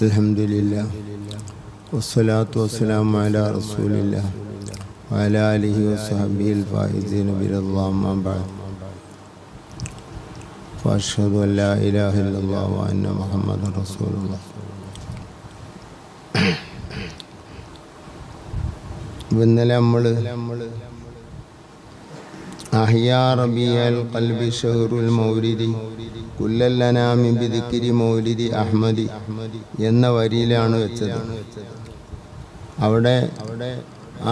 അൽഹംദുലില്ലാ വസ്സലാത്തു വസ്സലാമു അലാ റസൂലില്ലാ വഅലാ ആലിഹി വസ്സഹബിഹിൽ ഫായിസീന ബിറളില്ലാഹി അമ്മാ ബഅദ് ഫഅശ്ഹദു അൻ ലാ ഇലാഹ ഇല്ലല്ലാഹു വ അന്ന മുഹമ്മദൻ റസൂലുള്ളാഹ്. ഇന്നലെ നമ്മൾ അഹ്യാ റബീഅൽ ഖൽബി ഷഹ്റുൽ മൗലിദി കുല്ലൽ അനാമി ബിദിക്രി മൗലിദി അഹ്മദി എന്ന വരിയിലാണ് വെച്ചത്. അവിടെ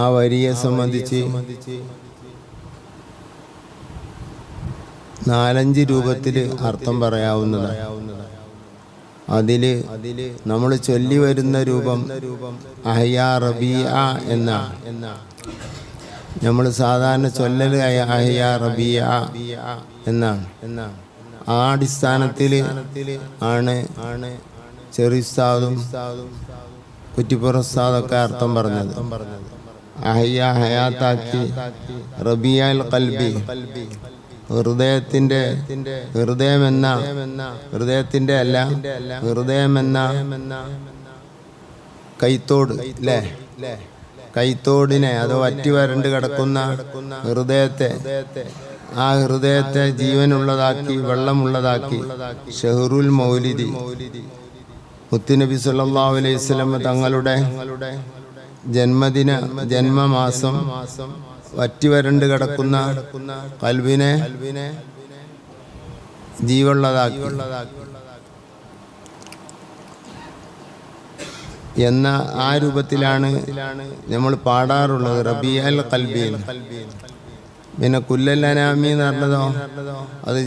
ആ വരിയെ സംബന്ധിച്ച് 4-5 രൂപത്തിൽ അർത്ഥം പറയാവുന്നതാണ്. അതിൽ നമ്മൾ ചൊല്ലി വരുന്ന രൂപം അഹ്യാ റബീഅ എന്നാണ്. നമ്മൾ സാധാരണ ചൊല്ലൽ അഹ്യാ റബീഅ എന്നാണ്. ആ അടിസ്ഥാനത്തിൽ ആണ് ചെറിയുസ്താദും കുറ്റിപ്പുറസ്താദൊക്കെ അർത്ഥം പറഞ്ഞത്. അഹ്യ ഹയാത്താക്കി, റബീഅൽ ഖൽബി ഹൃദയമെന്ന ഹൃദയത്തിന്റെ അല്ല, ഹൃദയമെന്ന കൈത്തോട് അല്ലേ, കൈത്തോടിനെ അത് വറ്റി വരണ്ട് കിടക്കുന്ന ഹൃദയത്തെ, ആ ഹൃദയത്തെ ജീവനുള്ളതാക്കി, വെള്ളമുള്ളതാക്കി ഷഹ്റുൽ മൗലിദി മുത്തുനബി സല്ലല്ലാഹു അലൈഹി വസല്ലം തങ്ങളുടെ ജന്മമാസം വറ്റി വരണ്ട് കിടക്കുന്ന കൽബിനെ ജീവനുള്ളതാക്കി എന്ന ആ രൂപത്തിലാണ് നമ്മൾ പാടാറുള്ളത്. റബീഅൽ ഖൽബി. പിന്നെ കുല്ലൽ അനാമി എന്ന് പറഞ്ഞതോ അത്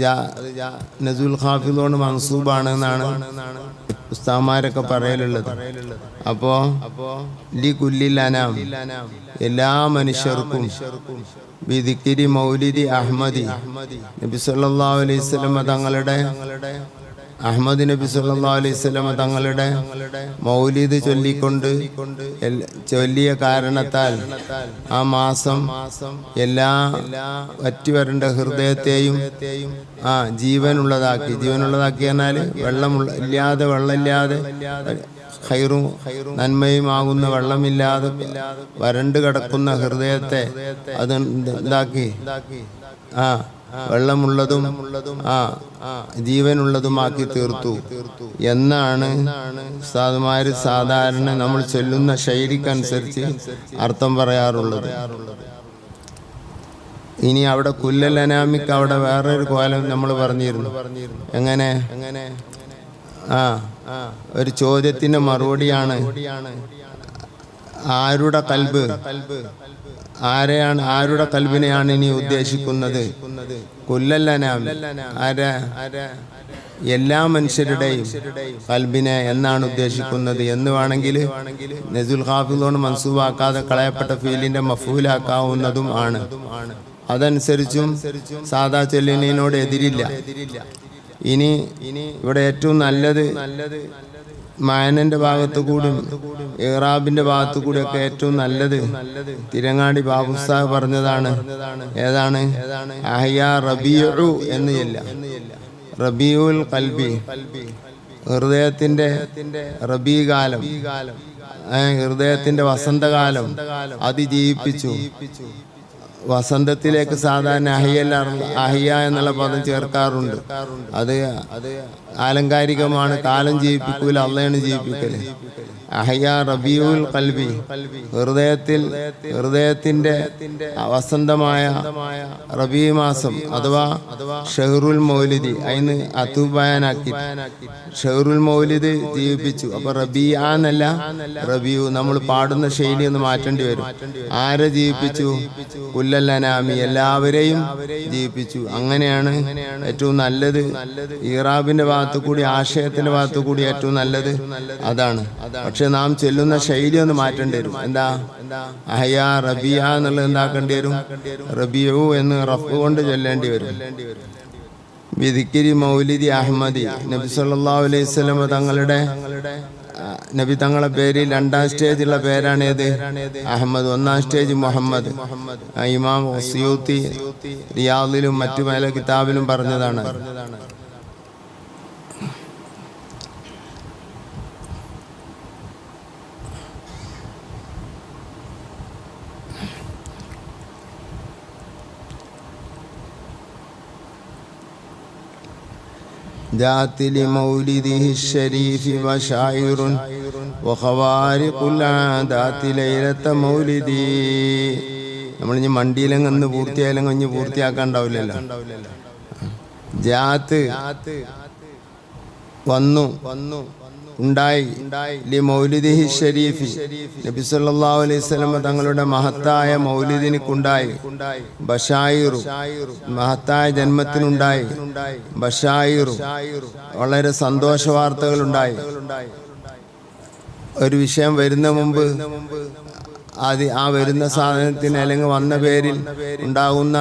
നസുൽ ഖാഫിദോണ്ട് മൻസൂബാണ് എന്നാണ് ഉസ്താദന്മാരൊക്കെ പറയലുള്ളത്. അപ്പോ ലി കുല്ലിൽ അനാം, എല്ലാ മനുഷ്യർക്കും ബിദിക്രി മൗലിദി അഹ്മദി, നബി സല്ലല്ലാഹു അലൈഹി വസല്ലം തങ്ങളുടെ അഹ്മദ് നബി സല്ലല്ലാഹു അലൈഹി വസല്ലം തങ്ങളുടെ മൗലിദ് ചൊല്ലിയ കാരണത്താൽ ആ മാസം എല്ലാ വറ്റിവരണ്ട ഹൃദയത്തെയും ജീവനുള്ളതാക്കി പറഞ്ഞാൽ വെള്ളമില്ലാതെ ഖൈറും നന്മയുമാകുന്ന വെള്ളമില്ലാതെ വരണ്ട് കിടക്കുന്ന ഹൃദയത്തെ അത് എന്താക്കി വെള്ളമുള്ളതും ജീവനുള്ളതുമാക്കി തീർത്തു എന്നാണ് ഉസ്താദുമാര് സാധാരണ നമ്മൾ ചൊല്ലുന്ന ശൈലിക്കനുസരിച്ച് അർത്ഥം പറയാറുള്ളത്. ഇനി അവിടെ കുല്ലൽ അനാമിക്ക് അവിടെ വേറൊരു കോലം നമ്മൾ പറഞ്ഞിരുന്നു. എങ്ങനെ? ഒരു ചോദ്യത്തിന്റെ മറുപടിയാണ്. ആരുടെ കൽബ്, ആരുടെ കൽബിനെയാണ് ഇനി ഉദ്ദേശിക്കുന്നത്? കുല്ലൽ അനാം, എല്ലാ മനുഷ്യരുടെയും കൽബിനെ എന്നാണ് ഉദ്ദേശിക്കുന്നത് എന്ന് വേണമെങ്കിൽ നസുൽ ഖാഫിദോട് മൻസൂബാക്കാതെ കളയപ്പെട്ട ഫീലിന്റെ മഫൂലാക്കാവുന്നതും ആണ്. അതനുസരിച്ചും സാദാ ചൊല്ലിനോട് എതിരില്ല. ഇനി ഇവിടെ ഏറ്റവും നല്ലത് മാനന്റെ ഭാഗത്തു കൂടി ഇറാബിന്റെ ഭാഗത്തു കൂടിയൊക്കെ ഏറ്റവും നല്ലത് തിരങ്ങാടി ബാബുസ്താദ് പറഞ്ഞതാണ്. ഏതാണ്? അഹ്യാ റബീഉ എന്ന് ചൊല്ല. റബീഉൽ ഖൽബി, ഹൃദയത്തിന്റെ റബീ കാലം, ഹൃദയത്തിന്റെ വസന്തകാലം അതിജീവിപ്പിച്ചു. വസന്തത്തിലേക്ക് സാധാരണ അഹ്യ എന്നുള്ള പദം ചേർക്കാറുണ്ട്. അത് ആലങ്കാരികമാണ്. കാലം ജീവിപ്പിക്കൂല, അള്ളയാണ് ജീവിപ്പിക്കല്. അഹ്യാ റബീഉൽ ഖൽബി, ഹൃദയത്തിന്റെ വസന്തമായ റബീ മാസം അഥവാ ഷഹ്റുൽ മൗലിദി, അതിന് അത്തൂബയാനാക്കി ഷഹ്റുൽ മൗലിദ് ജീവിപ്പിച്ചു. അപ്പൊ റബീഅ എന്നല്ല റബീഉ. നമ്മൾ പാടുന്ന ശൈലി ഒന്ന് മാറ്റേണ്ടി വരും. ആരെ ജീവിപ്പിച്ചു? കുല്ലൽ അനാമി, എല്ലാവരെയും ജീവിപ്പിച്ചു. അങ്ങനെയാണ് ഏറ്റവും നല്ലത്. ഇറാബിന്റെ ഭാഗത്തു കൂടി, ആശയത്തിന്റെ ഭാഗത്തു കൂടി ഏറ്റവും നല്ലത് അതാണ്. പക്ഷെ നാം ചൊല്ലുന്ന ശൈലി ഒന്ന് മാറ്റേണ്ടി വരും. എന്താ? അഹ്യാ റബീഅ എന്നുള്ളത് എന്താക്കേണ്ടി വരും? റബീഉ എന്ന് റഫ് കൊണ്ട് ചൊല്ലേണ്ടി വരും. ബിദിക്രി മൗലിദി അഹ്മദി, നബി സല്ലല്ലാഹു അലൈഹി വസല്ലം തങ്ങളെ പേര് 2ാം സ്റ്റേജുള്ള പേരാണ് ഏത്? അഹമ്മദ്. 1ാം സ്റ്റേജ് മുഹമ്മദ്. ഇമാം സുയൂത്തി റിയാദിലും മറ്റു പല കിതാബിലും പറഞ്ഞതാണ്. ذات لمولده الشريف بشائر وخوارق العادات ليلة مولدي. നമ്മളിനി മണ്ടിയിലെങ്ങ് പൂർത്തിയായാലും ഇനി പൂർത്തിയാക്കാൻ ഉണ്ടാവില്ലല്ലോ. ജാത്ത് വന്നു ഉണ്ടായി ലി മൗലിദിഹി ഷരീഫി, നബി സല്ലല്ലാഹു അലൈഹി വസല്ലം തങ്ങളുടെ മഹത്തായ മൗലിദിനുണ്ടായി. ബഷായിറു, മഹത്തായ ജന്മത്തിനുണ്ടായി. ബഷായിറു, വളരെ സന്തോഷ വാർത്തകളുണ്ടായി. ഒരു വിഷയം വരുന്ന മുമ്പ് ആ വരുന്ന സാധനത്തിന് അല്ലെങ്കിൽ വന്ന പേരിൽ ഉണ്ടാകുന്ന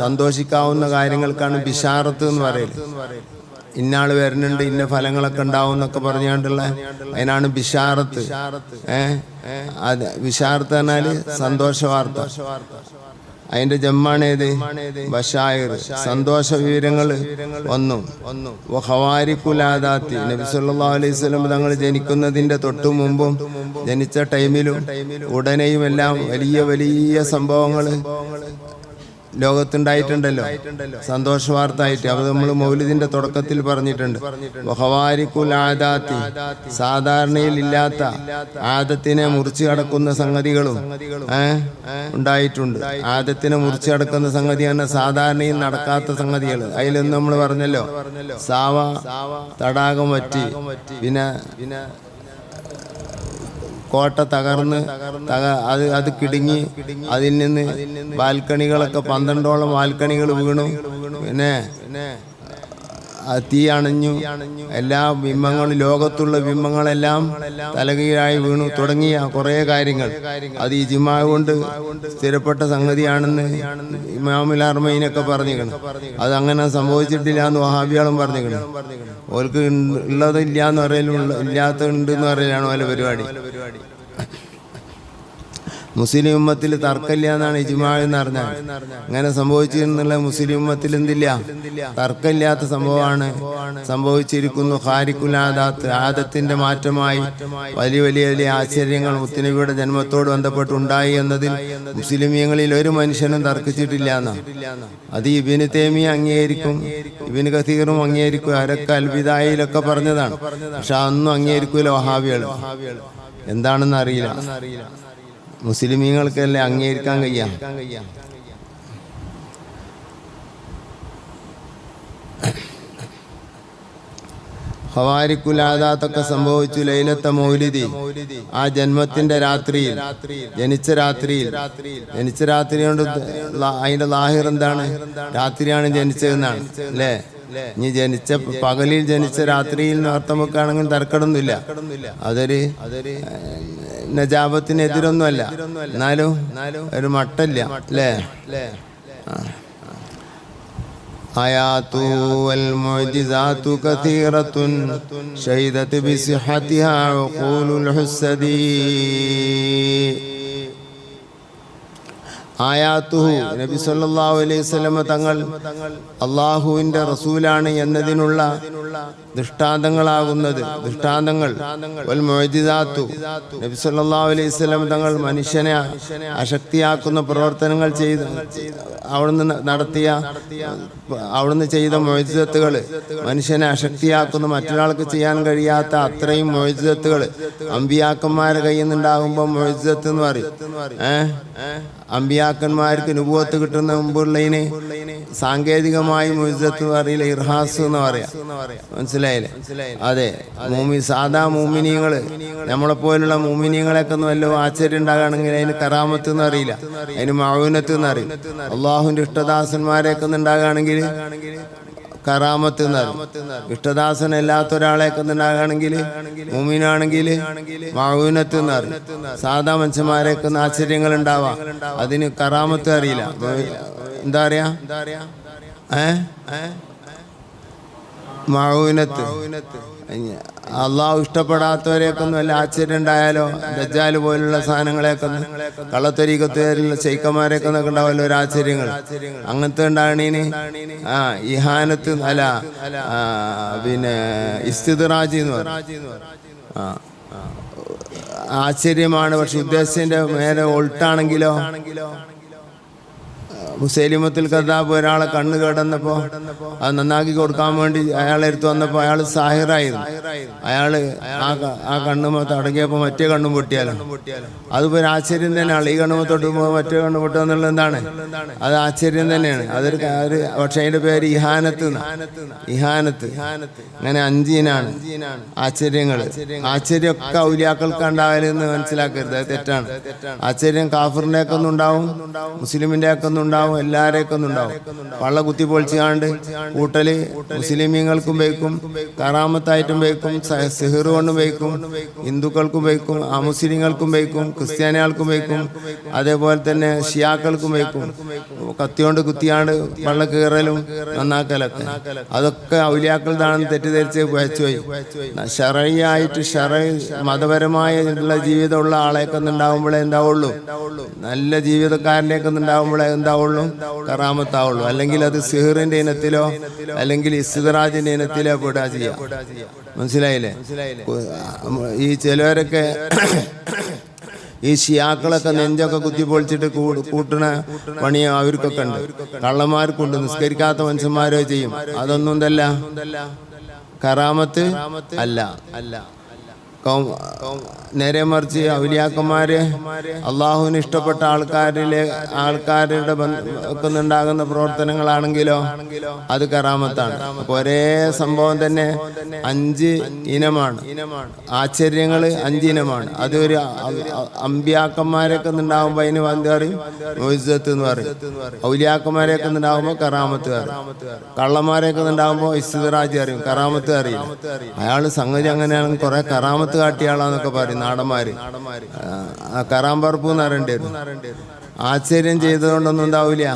സന്തോഷിക്കാവുന്ന കാര്യങ്ങൾക്കാണ് ബിഷാറത്ത് എന്ന് പറയുന്നത്. ഇന്നാള് വരുന്നുണ്ട്, ഇന്ന ഫലങ്ങളൊക്കെ ഉണ്ടാവും എന്നൊക്കെ പറഞ്ഞുകൊണ്ടുള്ള അതിനാണ് ബിഷാറത്ത്. അത് ബിഷാറത്ത് പറഞ്ഞാല് സന്തോഷ വാർത്ത. അതിന്റെ ജമ്മാണേത്? ബഷായിർ, സന്തോഷ വിവരങ്ങൾ വന്നു. ഖവാരിഖുലാദാത്തി, നബി സല്ലല്ലാഹു അലൈഹി വസല്ലം തങ്ങൾ ജനിക്കുന്നതിന്റെ തൊട്ടു മുമ്പും ജനിച്ച ടൈമിലും ഉടനെയും എല്ലാം വലിയ വലിയ സംഭവങ്ങൾ ലോകത്തുണ്ടായിട്ടുണ്ടല്ലോ, സന്തോഷ വാർത്ത ആയിട്ട്. അത് നമ്മൾ മൗലിദിന്റെ തുടക്കത്തിൽ പറഞ്ഞിട്ടുണ്ട്. ഖവാരിഖുൽ ആദാത്തി, സാധാരണയിൽ ഇല്ലാത്ത ആദത്തിനെ മുറിച്ചു കടക്കുന്ന സംഗതികളും ഉണ്ടായിട്ടുണ്ട്. ആദത്തിനെ മുറിച്ചു കടക്കുന്ന സംഗതി തന്നെ സാധാരണയിൽ നടക്കാത്ത സംഗതികൾ. അതിലൊന്നും നമ്മൾ പറഞ്ഞല്ലോ, സാവ തടാകം വറ്റി, പിന്നെ കോട്ട തകർന്ന് അത് കിടുങ്ങി, അതിൽ നിന്ന് ബാൽക്കണികളൊക്കെ 12ഓളം ബാൽക്കണികൾ വീണു. പിന്നെ തീ അണഞ്ഞു. എല്ലാ ബിംബങ്ങളും, ലോകത്തുള്ള ബിംബങ്ങളെല്ലാം തലകീഴായി വീണു തുടങ്ങിയ കുറേ കാര്യങ്ങൾ. അത് ഇജ്മാ കൊണ്ട് സ്ഥിരപ്പെട്ട സംഗതിയാണെന്ന് ഇമാമുൽ അർമഈനൊക്കെ പറഞ്ഞിരിക്കണം. അത് അങ്ങനെ സംഭവിച്ചിട്ടില്ല എന്ന് വഹാബികളും പറഞ്ഞിരിക്കണം. ഓർക്ക് ഉള്ളത് ഇല്ല എന്ന് പറയലും ഇല്ലാത്ത ഉണ്ട് എന്ന് പറയലാണ് ഓലെ പരിപാടി. മുസ്ലിം ഉമ്മത്തിൽ തർക്കമില്ല എന്നാണ് ഇജ്മാ എന്ന് പറഞ്ഞാൽ. അങ്ങനെ സംഭവിച്ചിരുന്നുള്ള മുസ്ലിം ഉമ്മത്തിൽ എന്തില്ല, തർക്കമില്ലാത്ത സംഭവമാണ് സംഭവിച്ചിരിക്കുന്നു. ഖാരിഖുൽ ആദാത്ത്, ആദത്തിന്റെ മാറ്റമായി വലിയ വലിയ വലിയ ആശ്ചര്യങ്ങൾ മുത്തുനബിയുടെ ജന്മത്തോട് ബന്ധപ്പെട്ടുണ്ടായി എന്നതിൽ മുസ്ലിമീങ്ങളിൽ ഒരു മനുഷ്യനും തർക്കിച്ചിട്ടില്ല എന്നാണ്. അത് ഇബ്നു തൈമിയ അംഗീകരിക്കും, ഇബ്നു കസീറും അംഗീകരിക്കും, അവരൊക്കെ അൽബിദായിലൊക്കെ പറഞ്ഞതാണ്. പക്ഷെ അതൊന്നും അംഗീകരിക്കൂല വഹാബികൾ. എന്താണെന്ന് അറിയില്ല. മുസ്ലിമീങ്ങൾക്കല്ലേ അംഗീകരിക്കാൻ കഴിയാം. ഖവാരിഖുൽ ആദാത്തൊക്കെ സംഭവിച്ചു ലൈലത്തെ മൗലിദി, ആ ജന്മത്തിന്റെ രാത്രിയിൽ, ജനിച്ച രാത്രി കൊണ്ട് അതിന്റെ ലാഹിർ എന്താണ്? രാത്രിയാണ് ജനിച്ചതെന്നാണ് അല്ലേ? ഇനി ജനിച്ച പകലിൽ ജനിച്ച രാത്രിയിൽ അർത്ഥം വെക്കുകയാണെങ്കിൽ തർക്കടൊന്നുമില്ല. അതൊരു നജാബത്തിനെതിരൊന്നുമല്ല, എന്നാലും ഒരു മട്ടല്ല അല്ലേ? ആയാതു വൽ മുഅ്ജിസാതു കസീറത്തുൻ ഷഹിദത് ബിസിഹതിഹാ ഉഖൂലുൽ ഹുസ്സദി. ആയാത്തുഹു, നബി സല്ലല്ലാഹു അലൈഹി വസല്ലം തങ്ങൾ അള്ളാഹുവിന്റെ റസൂലാണ് എന്നതിനുള്ള ദൃഷ്ടാന്തങ്ങൾ വൽ മുഅ്ജിസാത്തു, നബി സല്ലല്ലാഹു അലൈഹി വസല്ലം തങ്ങൾ മനുഷ്യനെ അശക്തിയാക്കുന്ന പ്രവർത്തനങ്ങൾ ചെയ്ത് അവിടുന്ന് ചെയ്ത മുഅ്ജിസത്തുകൾ, മനുഷ്യനെ അശക്തിയാക്കുന്ന, മറ്റൊരാൾക്ക് ചെയ്യാൻ കഴിയാത്ത അത്രയും മുഅ്ജിസത്തുകൾ അമ്പിയാക്കന്മാരുടെ കയ്യിൽ നിന്നുണ്ടാകുമ്പോൾ മുഅ്ജിസത്ത് എന്ന് പറയും. അമ്പിയാക്കന്മാർക്ക് നുബുവത്ത് കിട്ടുന്ന മുമ്പുള്ളതിന് സാങ്കേതികമായി മുഅ്ജിസത്ത് പറയില്ല, ഇർഹാസ് എന്ന് പറയാം. മനസ്സിലായില്ലേ? അതെ, സാധാ മൂമിനീങ്ങള്, നമ്മളെപ്പോലുള്ള മൂമിനീങ്ങളെയൊക്കെ ഒന്ന് വല്ല ആശ്ചര്യം ഉണ്ടാകുകയാണെങ്കിൽ അതിന് കറാമത്ത് എന്ന് അറിയില്ല, അതിന് മഅൂനത്ത് എന്ന് അറിയും. അള്ളാഹുവിന്റെ ഇഷ്ടദാസന്മാരെയൊക്കെ ഉണ്ടാകുകയാണെങ്കിൽ കറാമത്ത് എന്നറിയും. ഇഷ്ടദാസൻ അല്ലാത്ത ഒരാളെയൊക്കെ ഉണ്ടാകുകയാണെങ്കിൽ, മുഅ്മിനാണെങ്കിൽ മഅൂനത്ത് എന്നറിയും. സാധാ മനുഷ്യന്മാരെയൊക്കെ ആശ്ചര്യങ്ങൾ ഉണ്ടാവാം, അതിന് കറാമത്ത് അറിയില്ല. എന്താ പറയാ? മഅൂനത്ത്. അള്ളാഹു ഇഷ്ടപ്പെടാത്തവരെയൊക്കെ ഒന്ന് വല്ല ആശ്ചര്യം ഉണ്ടായാലോ, ദജ്ജാൽ പോലുള്ള സാധനങ്ങളെയൊക്കെ, കള്ളത്തൊരീക്കത്തുകാരുള്ള ശൈക്കന്മാരെയൊക്കെ എന്നൊക്കെ ഉണ്ടാവല്ലോ ഒരു ആശ്ചര്യങ്ങൾ. അങ്ങനത്തെ ഉണ്ടാകണീന് ഇഹാനത്ത് അല്ല, പിന്നെ ഇസ്തിദ്റാജ് എന്ന് പറയും. ആശ്ചര്യമാണ്. പക്ഷെ ഉദ്ദേശത്തിന്റെ നേരെ ഒൾട്ടാണെങ്കിലോ മുസൈലിമത്തുൽ കദ്ദാബ് ഒരാളെ കണ്ണ് കേടന്നപ്പോൾ അത് നന്നാക്കി കൊടുക്കാൻ വേണ്ടി അയാളെ എടുത്ത് വന്നപ്പോൾ അയാൾ സാഹിറായിരുന്നു. അയാള് ആ കണ്ണുമ തടങ്ങിയപ്പോൾ മറ്റേ കണ്ണും പൊട്ടിയാലോ? അതിപ്പോ ഒരു ആശ്ചര്യം തന്നെയാണ്. ഈ കണ്ണുമ തൊട്ടുമ്പോൾ മറ്റേ കണ്ണ് പൊട്ടുക എന്നുള്ളത് എന്താണ്? അത് ആശ്ചര്യം തന്നെയാണ്. പക്ഷെ അതിന്റെ പേര് ഇഹാനത്ത്. അങ്ങനെ 5 ഇനാണ് ആശ്ചര്യങ്ങള്. ആശ്ചര്യമൊക്കെ ഔലിയാക്കൾക്ക് ഉണ്ടാവലെന്ന് മനസ്സിലാക്കരുത്, അത് തെറ്റാണ്. ആശ്ചര്യം കാഫിറിന്റെ ഒക്കെ ഒന്നും ഉണ്ടാവും, മുസ്ലിമിന്റെ ഒക്കെ ഒന്നും ഉണ്ടാവും, എല്ലാവരെയൊക്കെ ഒന്നും ഉണ്ടാവും. വള്ള കുത്തി പൊളിച്ചാണ്ട് കൂട്ടല് മുസ്ലിമീങ്ങൾക്കും വയ്ക്കും, കറാമത്തായിട്ടും വയ്ക്കും, സിഹിർ കൊണ്ടും വയ്ക്കും, ഹിന്ദുക്കൾക്കും വയ്ക്കും, അമുസ്ലിങ്ങൾക്കും വയ്ക്കും, ക്രിസ്ത്യാനികൾക്കും വയ്ക്കും, അതേപോലെ തന്നെ ഷിയാക്കൾക്കും വയ്ക്കും. കത്തിയോണ്ട് കുത്തിയാണ്ട് വള്ള കീറലും നന്നാക്കലൊക്കെ അതൊക്കെ ഔലിയാക്കളുടെയാണെന്ന് തെറ്റിദ്ധരിച്ച് വച്ചുപോയി. ഷറയായിട്ട് മതപരമായ ജീവിതമുള്ള ആളെയൊക്കെ ഉണ്ടാവുമ്പോഴേ എന്താവുള്ളൂ, നല്ല ജീവിതക്കാരനെയൊക്കെ ഉണ്ടാവുമ്പോഴേ എന്താവുള്ളൂ, കറാമത്താവുള്ളൂ. അല്ലെങ്കിൽ അത് സിഹിറിന്റെ ഇനത്തിലോ അല്ലെങ്കിൽ ഇസ്തിദ്റാജിന്റെ ഇനത്തിലോ പെടുക ചെയ്യാം. മനസ്സിലായില്ലേ? ഈ ചിലവരൊക്കെ ഈ ഷിയാക്കളൊക്കെ നെഞ്ചൊക്കെ കുത്തിപ്പൊളിച്ചിട്ട് കൂട്ടണ പണി അവർക്കൊക്കെ ഉണ്ട്, കള്ളന്മാർക്കുണ്ട്. നിസ്കരിക്കാത്ത മനുഷ്യന്മാരോ ചെയ്യും. അതൊന്നും എന്തല്ല, കറാമത്ത് അല്ല. നേരെ മറിച്ച് ഔലിയാക്കന്മാര് അള്ളാഹുവിന് ഇഷ്ടപ്പെട്ട ആൾക്കാരുടെ ഒക്കെ ഉണ്ടാകുന്ന പ്രവർത്തനങ്ങളാണെങ്കിലോ അത് കറാമത്താണ്. ഒരേ സംഭവം തന്നെ 5 ഇനമാണ്. ആശ്ചര്യങ്ങൾ 5 ഇനമാണ്. അതൊരു അമ്പിയാക്കന്മാരൊക്കെ ഉണ്ടാകുമ്പോ അതിന് എന്താ പറയും? മുഇസ്സത്ത് എന്ന് പറയും. ഔലിയാക്കന്മാരെയൊക്കെ ഉണ്ടാകുമ്പോ കറാമത്ത് അറിയും. കള്ളന്മാരെയൊക്കെ ഉണ്ടാകുമ്പോ ഇസ്തിദ്റാജ് അറിയും, കറാമത്ത് അറിയില്ല. അയാള് സംഗതി അങ്ങനെയാണെങ്കിൽ കുറെ കറാമത്ത് കാട്ടിയാളാന്നൊക്കെ പറയും നാടന്മാര്. കറാമ്പറപ്പ് എന്ന് പറയേണ്ടി വരും. ആശ്ചര്യം ചെയ്തതുകൊണ്ടൊന്നും ഉണ്ടാവില്ല,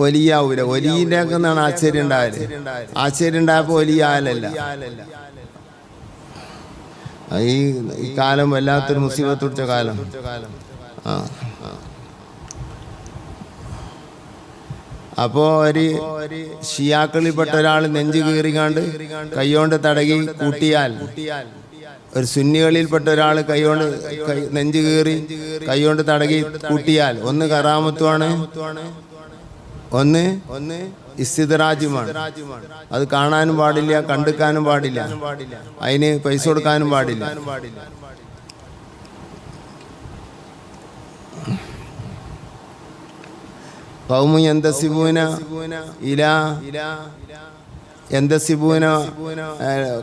ഒലിയാവൂല. ഒലിയുടെ ഒക്കെ എന്നാണ് ആശ്ചര്യം ഉണ്ടായാല്. ആശ്ചര്യം ഉണ്ടായപ്പോ ഒലിയ ആയലല്ല. ഈ കാലം വല്ലാത്തൊരു മുസീബത്ത് പിടിച്ച കാലം. അപ്പോ ഒരു ഷിയാക്കളിൽപ്പെട്ട ഒരാൾ നെഞ്ചു കീറിക്കാണ്ട് കൈകൊണ്ട് തടകി കൂട്ടിയാൽ, ഒരു സുന്നികളിൽപ്പെട്ട ഒരാൾ കൈകൊണ്ട് നെഞ്ചു കീറി കൈകൊണ്ട് തടകി കൂട്ടിയാൽ ഒന്ന് കറാമത്തുമാണ്, ഒന്ന് ഇസ്തിദ്റാജുമാണ്. അത് കാണാനും പാടില്ല, കണ്ടെടുക്കാനും പാടില്ല, അതിന് പൈസ കൊടുക്കാനും പാടില്ല. ഖൗമു യന്തസിബൂന ഇലാ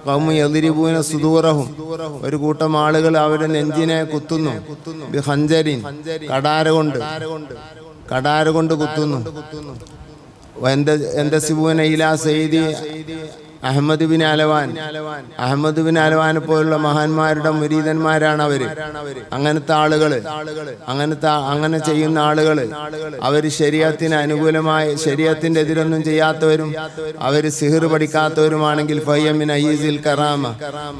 ഖൗമു യദ്രിബൂന സുദൂറഹും, ഒരു കൂട്ടം ആളുകൾ അവരുടെ നെഞ്ചിനെ കുത്തുന്നു. ബിഖൻജരിൻ, കടാര കൊണ്ട് കുത്തുന്നു. യന്തസിബൂന ഇലാ സയ്യിദി അഹമ്മദ് ബിൻ അലവാനെ പോലുള്ള മഹാന്മാരുടെ മുരീദന്മാരാണ് അവര്. അങ്ങനത്തെ ആളുകള്, അങ്ങനെ ചെയ്യുന്ന ആളുകള് അവര് ശരീഅത്തിന് അനുകൂലമായി ശരീഅത്തിന്റെ എതിരൊന്നും ചെയ്യാത്തവരും അവര് സിഹിർ പഠിക്കാത്തവരുമാണെങ്കിൽ ഫയ്യമിൻ അയീസിൽ കറാമ,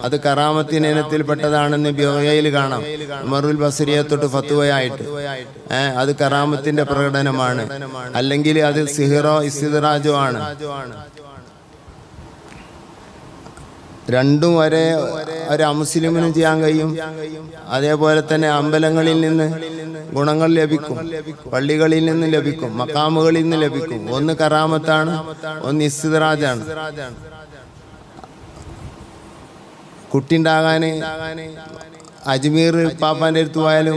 അത് കറാമത്തിന് ഇനത്തിൽപ്പെട്ടതാണെന്ന് ബിഗയിൽ കാണാം. ഉമറുൽ ബസ്രിയെ തൊട്ട് ഫത്വയായിട്ട് അത് കറാമത്തിന്റെ പ്രകടനമാണ്, അല്ലെങ്കിൽ അത് സിഹിറോ ഇസ്തിദ്റാജോ ആണ്. രണ്ടും ഒരു അമുസ്ലിമിനും ചെയ്യാൻ കഴിയും. അതേപോലെ തന്നെ അമ്പലങ്ങളിൽ നിന്ന് ഗുണങ്ങൾ ലഭിക്കും, പള്ളികളിൽ നിന്ന് ലഭിക്കും, മക്കാമുകളിൽ നിന്ന് ലഭിക്കും. ഒന്ന് കറാമത്താണ്, ഒന്ന് ഇസ്തിദ്റാജാണ്. കുട്ടിണ്ടാകാന് അജ്മീർ പാപ്പാന്റെ അടുത്ത് പോയാലും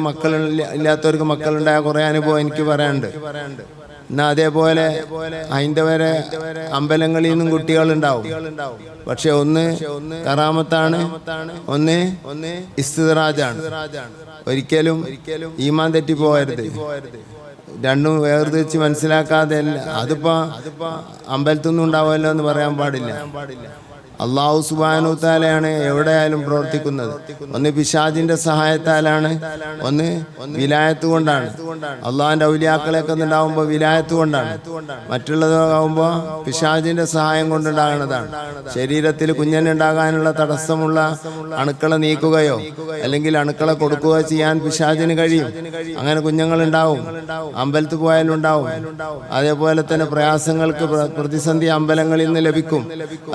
ഇല്ലാത്തവർക്ക് മക്കളുണ്ടായ കുറെ അനുഭവം എനിക്ക് പറയാനുണ്ട്. എന്നാ അതേപോലെ ഹൈന്ദവരെ അമ്പലങ്ങളിൽ നിന്നും കുട്ടികളുണ്ടാവും. പക്ഷെ ഒന്ന് കറാമത്താണ്, ഒന്ന് ഇസ്തിദ്റാജാണ്. ഒരിക്കലും ഈമാൻ തെറ്റി പോകരുത്. രണ്ടും വേർതിരിച്ച് മനസ്സിലാക്കാതെ അതിപ്പോ അമ്പലത്തൊന്നും ഉണ്ടാവുമല്ലോ എന്ന് പറയാൻ പാടില്ല. അള്ളാഹു സുബ്ഹാനഹു വ തആലയാണ് എവിടെയായാലും പ്രവർത്തിക്കുന്നത്. ഒന്ന് പിശാചിന്റെ സഹായത്താലാണ്, ഒന്ന് വിലായത്ത് കൊണ്ടാണ്. അള്ളാഹിന്റെ ഔലിയാക്കളെയൊക്കെ ഉണ്ടാവുമ്പോ വിലായത്ത് കൊണ്ടാണ്, മറ്റുള്ളതാകുമ്പോ പിശാചിന്റെ സഹായം കൊണ്ടുണ്ടാകുന്നതാണ്. ശരീരത്തിൽ കുഞ്ഞനുണ്ടാകാനുള്ള തടസ്സമുള്ള അണുക്കളെ നീക്കുകയോ അല്ലെങ്കിൽ അണുക്കളെ കൊടുക്കുകയോ ചെയ്യാൻ പിശാചിന് കഴിയും. അങ്ങനെ കുഞ്ഞുങ്ങൾ ഉണ്ടാവും, അമ്പലത്തിൽ പോയാലും ഉണ്ടാവും. അതേപോലെ തന്നെ പ്രയാസങ്ങൾക്ക് പ്രതിസന്ധി അമ്പലങ്ങളിൽ നിന്ന് ലഭിക്കും.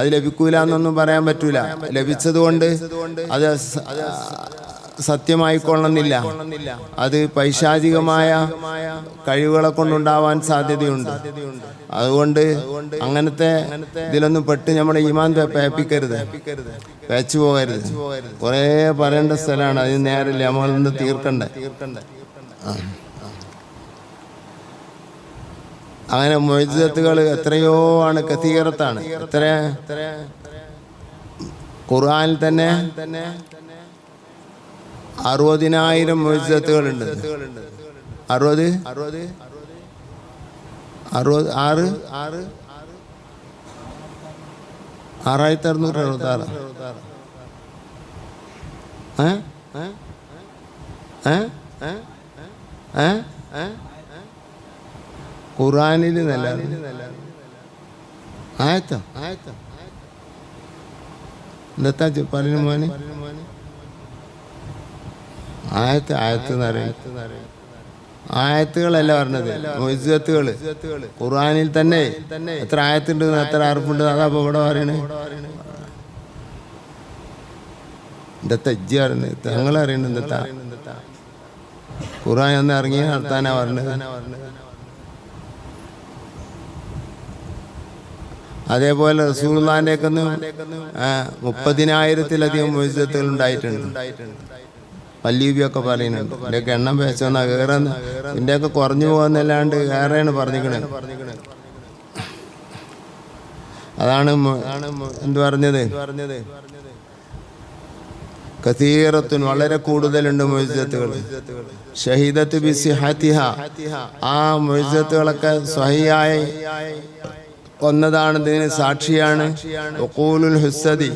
അത് ലഭിക്കൂല എന്നൊന്നും പറയാൻ പറ്റൂല. ലഭിച്ചതുകൊണ്ട് അത് സത്യമായിക്കൊള്ളണമെന്നില്ല. അത് പൈശാചികമായ കഴിവുകളെ കൊണ്ടുണ്ടാവാൻ സാധ്യതയുണ്ട്. അതുകൊണ്ട് അങ്ങനത്തെ ഇതിലൊന്നും പെട്ട് നമ്മുടെ ഈമാൻ പേപ്പിക്കരുത്, പേച്ചു പോകരുത്. കുറേ പറയേണ്ട സ്ഥലമാണ്, അതിന് നേരില്ല, നമ്മളൊന്ന് തീർക്കണ്ടേ. അങ്ങനെ മുഅ്ജിസത്തുകൾ എത്രയോ ആണ്, കസീറത്താണ്. എത്ര ഖുർആനിൽ തന്നെ 60,000 മുഅ്ജിസത്തുകളുണ്ട്. 6666 ഖുർആനിൽ നല്ല ആയത്തോ എന്താ പറഞ്ഞു മോനെ? ആയത്ത് ആയത്തുകളല്ല പറഞ്ഞത്, മുഅ്ജിസത്തുകൾ. ഖുർആനിൽ തന്നെ എത്ര ആയത്തുണ്ട്, എത്ര അർപ്പുണ്ട്, അതാ അപ്പോൾ ഇവിടെ പറയണേ. എന്താ ഇജ്ജി പറയുന്നത്? ഞങ്ങൾ അറിയണത് എന്താ? ഖുർആൻ ഒന്ന് ഇറങ്ങി നടത്താനാ പറഞ്ഞത്. അതേപോലെ റസൂലുള്ളാഹിന്റെ ഒക്കെ 30,000-ലധികം മുഅ്ജിസത്തുകൾ ഉണ്ടായിട്ടുണ്ട്. വല്യബിയൊക്കെ പറയുന്നുണ്ട്. ഇതിൻ്റെയൊക്കെ എണ്ണം പേച്ചോന്നാ വേറെ ഇതിൻ്റെയൊക്കെ കുറഞ്ഞു പോകുന്നല്ലാണ്ട് വേറെയാണ് പറഞ്ഞിരിക്കണത്. അതാണ് എന്ത് പറഞ്ഞത്? കസീറത്തുൻ, വളരെ കൂടുതലുണ്ട് മുഅ്ജിസത്തുകൾ. ഷഹീദത്ത് ബിസിഹത്തിഹ, ആ മുഅ്ജിസത്തുകളൊക്കെ സ്വഹിയായി ഒന്നതാണ്, ഇതിന് സാക്ഷിയാണ്. ഉഖൂലുൽ ഹുസ്സദി,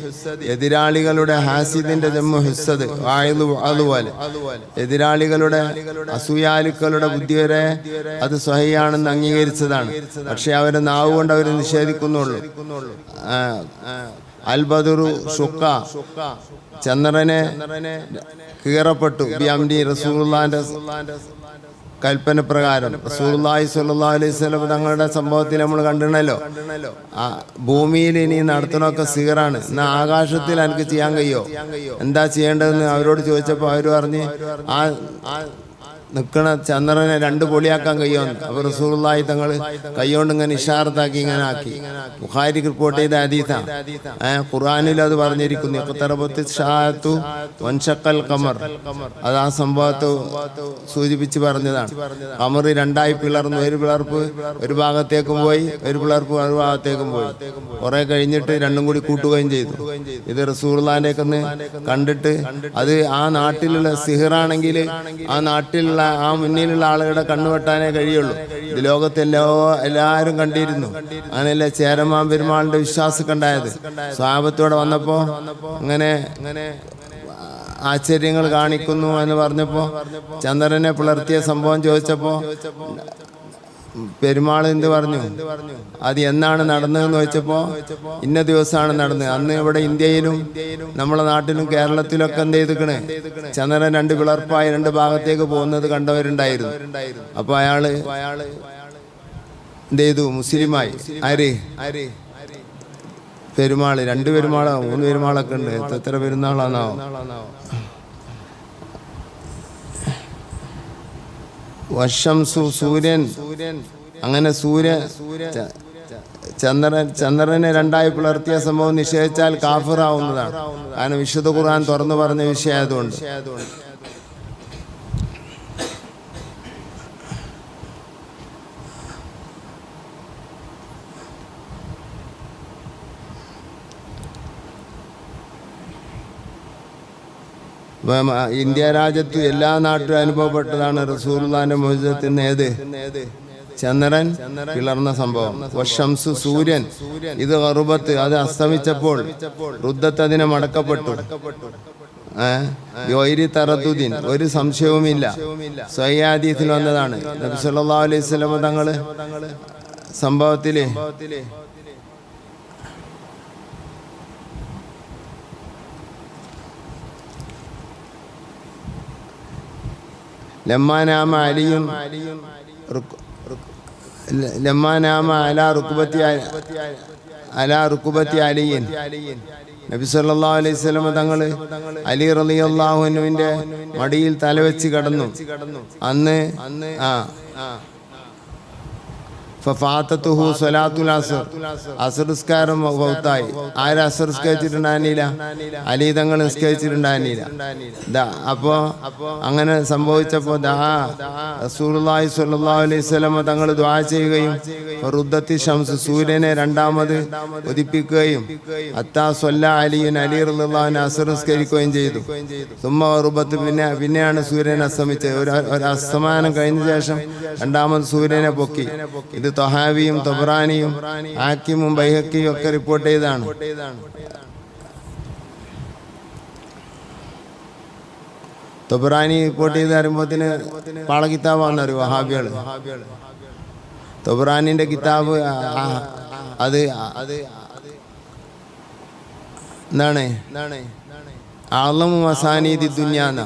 എതിരാളികളുടെ ഹാസിദിന്റെ ജമ്മു ഹുസ്സദ്, അതുപോലെ എതിരാളികളുടെ അസൂയാലുക്കളുടെ ബുദ്ധി വരെ അത് സ്വഹിയാണെന്ന് അംഗീകരിച്ചതാണ്. പക്ഷെ അവരെ നാവ് കൊണ്ട് അവർ നിഷേധിക്കുന്നുള്ളൂ. അൽ ബദറു ഷുക്ക, ചന്ദ്രനെ കീറപ്പെട്ടു. ബിഅംരി, റസൂലുള്ളാഹിന്റെ കൽപ്പന പ്രകാരം. റസൂലുള്ളാഹി സ്വല്ലല്ലാഹു അലൈഹി വസല്ലം തങ്ങളുടെ സംഭവത്തിൽ നമ്മൾ കണ്ടിണല്ലോ, ഭൂമിയിൽ ഇനി നടത്തണമൊക്കെ സീറാണ്. എന്നാൽ ആകാശത്തിൽ എനിക്ക് ചെയ്യാൻ കഴിയോ? എന്താ ചെയ്യേണ്ടതെന്ന് അവരോട് ചോദിച്ചപ്പോൾ അവർ പറഞ്ഞ് ആ നിൽക്കണ ചന്ദ്രനെ 2 പൊളിയാക്കാൻ കഴിയുമെന്ന്. അപ്പോൾ റസൂലുള്ളാഹി തങ്ങൾ കൈകൊണ്ട് ഇങ്ങനെ ഇഷാറത്താക്കി ഇങ്ങനെ ആക്കി. ബുഖാരി റിപ്പോർട്ട് ചെയ്ത ഹദീസാണ്. ഖുർആനിൽ അത് പറഞ്ഞിരിക്കുന്നു. ഇഖ്തറബത്തി ശാഅത്തു വൻഷഖൽ ഖമർ, അത് ആ സംഭവത്തെ സൂചിപ്പിച്ച് പറഞ്ഞതാണ്. ഖമർ 2ആയി പിളർന്നു. ഒരു പിളർപ്പ് ഒരു ഭാഗത്തേക്കും പോയി, ഒരു പിളർപ്പ് ഒരു ഭാഗത്തേക്കും പോയി. കുറെ കഴിഞ്ഞിട്ട് രണ്ടും കൂടി കൂട്ടുകയും ചെയ്തു. ഇത് റസൂലുള്ളാഹിന്റെ ഒക്കെ കണ്ടിട്ട് അത് ആ നാട്ടിലുള്ള സിഹറാണെങ്കിൽ ആ നാട്ടിലുള്ള ആ മുന്നിലുള്ള ആളുകളുടെ കണ്ണുവെട്ടാനേ കഴിയുള്ളൂ. ഇത് എല്ലാവരും കണ്ടിരുന്നു. അങ്ങനെയല്ലേ ചേരമാൻ പെരുമാളിന്റെ വിശ്വാസം ഉണ്ടായത്. സ്വഹാബത്തോടെ വന്നപ്പോ അങ്ങനെ ആശ്ചര്യങ്ങൾ കാണിക്കുന്നു എന്ന് പറഞ്ഞപ്പോ, ചന്ദ്രനെ പിളർത്തിയ സംഭവം ചോദിച്ചപ്പോ പെരുമാൾ എന്ത് പറഞ്ഞു? അത് എന്നാണ് നടന്നതെന്ന് ചോദിച്ചപ്പോൾ ഇന്ന ദിവസമാണ് നടന്നത്. അന്ന് ഇവിടെ ഇന്ത്യയിലും നമ്മളെ നാട്ടിലും കേരളത്തിലൊക്കെ എന്ത് ചെയ്തിക്കണേ, ചന്ദ്രൻ 2 പിളർപ്പായി 2 ഭാഗത്തേക്ക് പോകുന്നത് കണ്ടവരുണ്ടായിരുന്നു. അപ്പൊ അയാള് എന്ത് ചെയ്തു? മുസ്ലിമായി. ആര്? പെരുമാള്. 2 പെരുമാളോ 3 പെരുമാളൊക്കെ ഉണ്ട്. എത്ര പെരുന്നാളാണോ? വശംസു, സൂര്യൻ. അങ്ങനെ ചന്ദ്രനെ 2ആയി പിളർത്തിയ സംഭവം നിഷേധിച്ചാൽ കാഫിറാവുന്നതാണ്. കാരണം വിശുദ്ധ ഖുർആൻ തുറന്നു പറഞ്ഞ വിഷയമായതുകൊണ്ട്. ഇന്ത്യ രാജ്യത്ത് എല്ലാ നാട്ടിലും അനുഭവപ്പെട്ടതാണ് റസൂലുള്ളാഹിന്റെ മുഅ്ജിസത്തിന്. ഏത്? ചന്ദ്രൻ പിളർന്ന സംഭവം. വശംസു, സൂര്യൻ. ഇത് ഖറുബത്ത്, അത് അസ്തമിച്ചപ്പോൾ റുദ്ദത്ത്, അതിനെ മടക്കപ്പെട്ടു. യോരി തറദ്ദുദിൻ, ഒരു സംശയവുമില്ല. സ്വഹീഹ് ഹദീസിൽ വന്നതാണ്. നബി സല്ലല്ലാഹു അലൈഹി വസല്ലം തങ്ങള് സംഭവത്തില് ലമ്മാനാമ അലിയും ലമ്മാനാമ അലാ റുക്ബത്തി അലിയൻ നബി സല്ലല്ലാഹു അലൈഹി വസല്ലം തങ്ങൾ അലി റളിയല്ലാഹു അൻഹുവിന്റെ മടിയിൽ തലവെച്ച് കിടന്നു. അന്ന് ഫഫാതതുഹു സ്വലാത്തുൽ അസ്ർ, അസ്ർ നിസ്കാരം വൗത്തായി. ആര് അസ്ർ നിസ്കരിച്ചിട്ടുണ്ടായിരുന്നില്ല? അലി തങ്ങൾ നിസ്കരിച്ചിട്ടുണ്ടായിരുന്നില്ല. അപ്പോ അങ്ങനെ സംഭവിച്ചപ്പോൾ റസൂലുള്ളാഹി സ്വല്ലല്ലാഹു അലൈഹി വസല്ലം തങ്ങൾ ദുആ ചെയ്യുകയും റുദ്ദത്തി ശംസ്, സൂര്യനെ രണ്ടാമത് ഉദിപ്പിക്കുകയും അത്താ സ്വല്ല അലിയുൻ, അലി റളിയല്ലാഹു അൻഹു അസ്ർ നിസ്കരിക്കുകയും ചെയ്തു. സുമ്മ റുബത്ത്, പിന്നെയാണ് സൂര്യൻ അസ്തമിച്ചത്. ഒരു അസ്തമാനം കഴിഞ്ഞ ശേഷം രണ്ടാമത് സൂര്യനെ പൊക്കി. ഇത് തൊഹാവിയും തൊബ്രാനിയും ഹാക്കിമും ബൈഹക്കിയും ഒക്കെ റിപ്പോർട്ട് ചെയ്താണ്. തൊബ്രാനി റിപ്പോർട്ട് ചെയ്ത് അറിയുമ്പോത്തിന് പാള കിതാബാണെന്ന് അറിയും വഹാബികള്. തൊബ്രാനിന്റെ കിതാബ് അത് എന്താണ്? അഅ്ലമു മസാനീദി ദുനിയാന്ന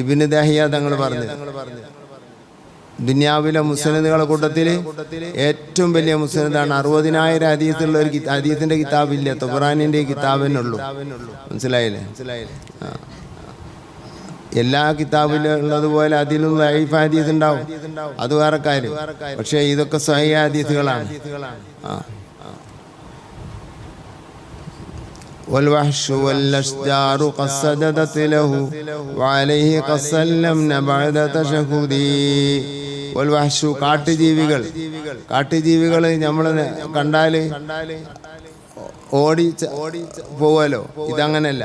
ഇബ്നു ദഹിയ തങ്ങൾ പറഞ്ഞു. ദുനിയാവിലെ മുസ്നദുകളുടെ കൂട്ടത്തിൽ ഏറ്റവും വലിയ മുസ്നദാണ്. 60,000 ഹദീസുള്ള ഒരു ഹദീസിന്റെ കിതാബില്ല, തൊബ്രാനിന്റെ കിതാബിനുള്ളൂ. മനസ്സിലായില്ലേ? എല്ലാ കിതാബിലും ഉള്ളതുപോലെ അതിലും ലൈഫ് ഹദീസ് ഉണ്ടാവും, അത് വേറെ കാര്യം. പക്ഷെ ഇതൊക്കെ സ്വഹീഹ് ഹദീസുകളാണ്. والوحش والأشجار قد سجدت له وعليه قد سلمنا بعد تشهدي. والوحش, കാട്ടുജീവികൾ നമ്മൾ കണ്ടാല് ഓടി പോവല്ലോ, ഇതങ്ങനല്ല.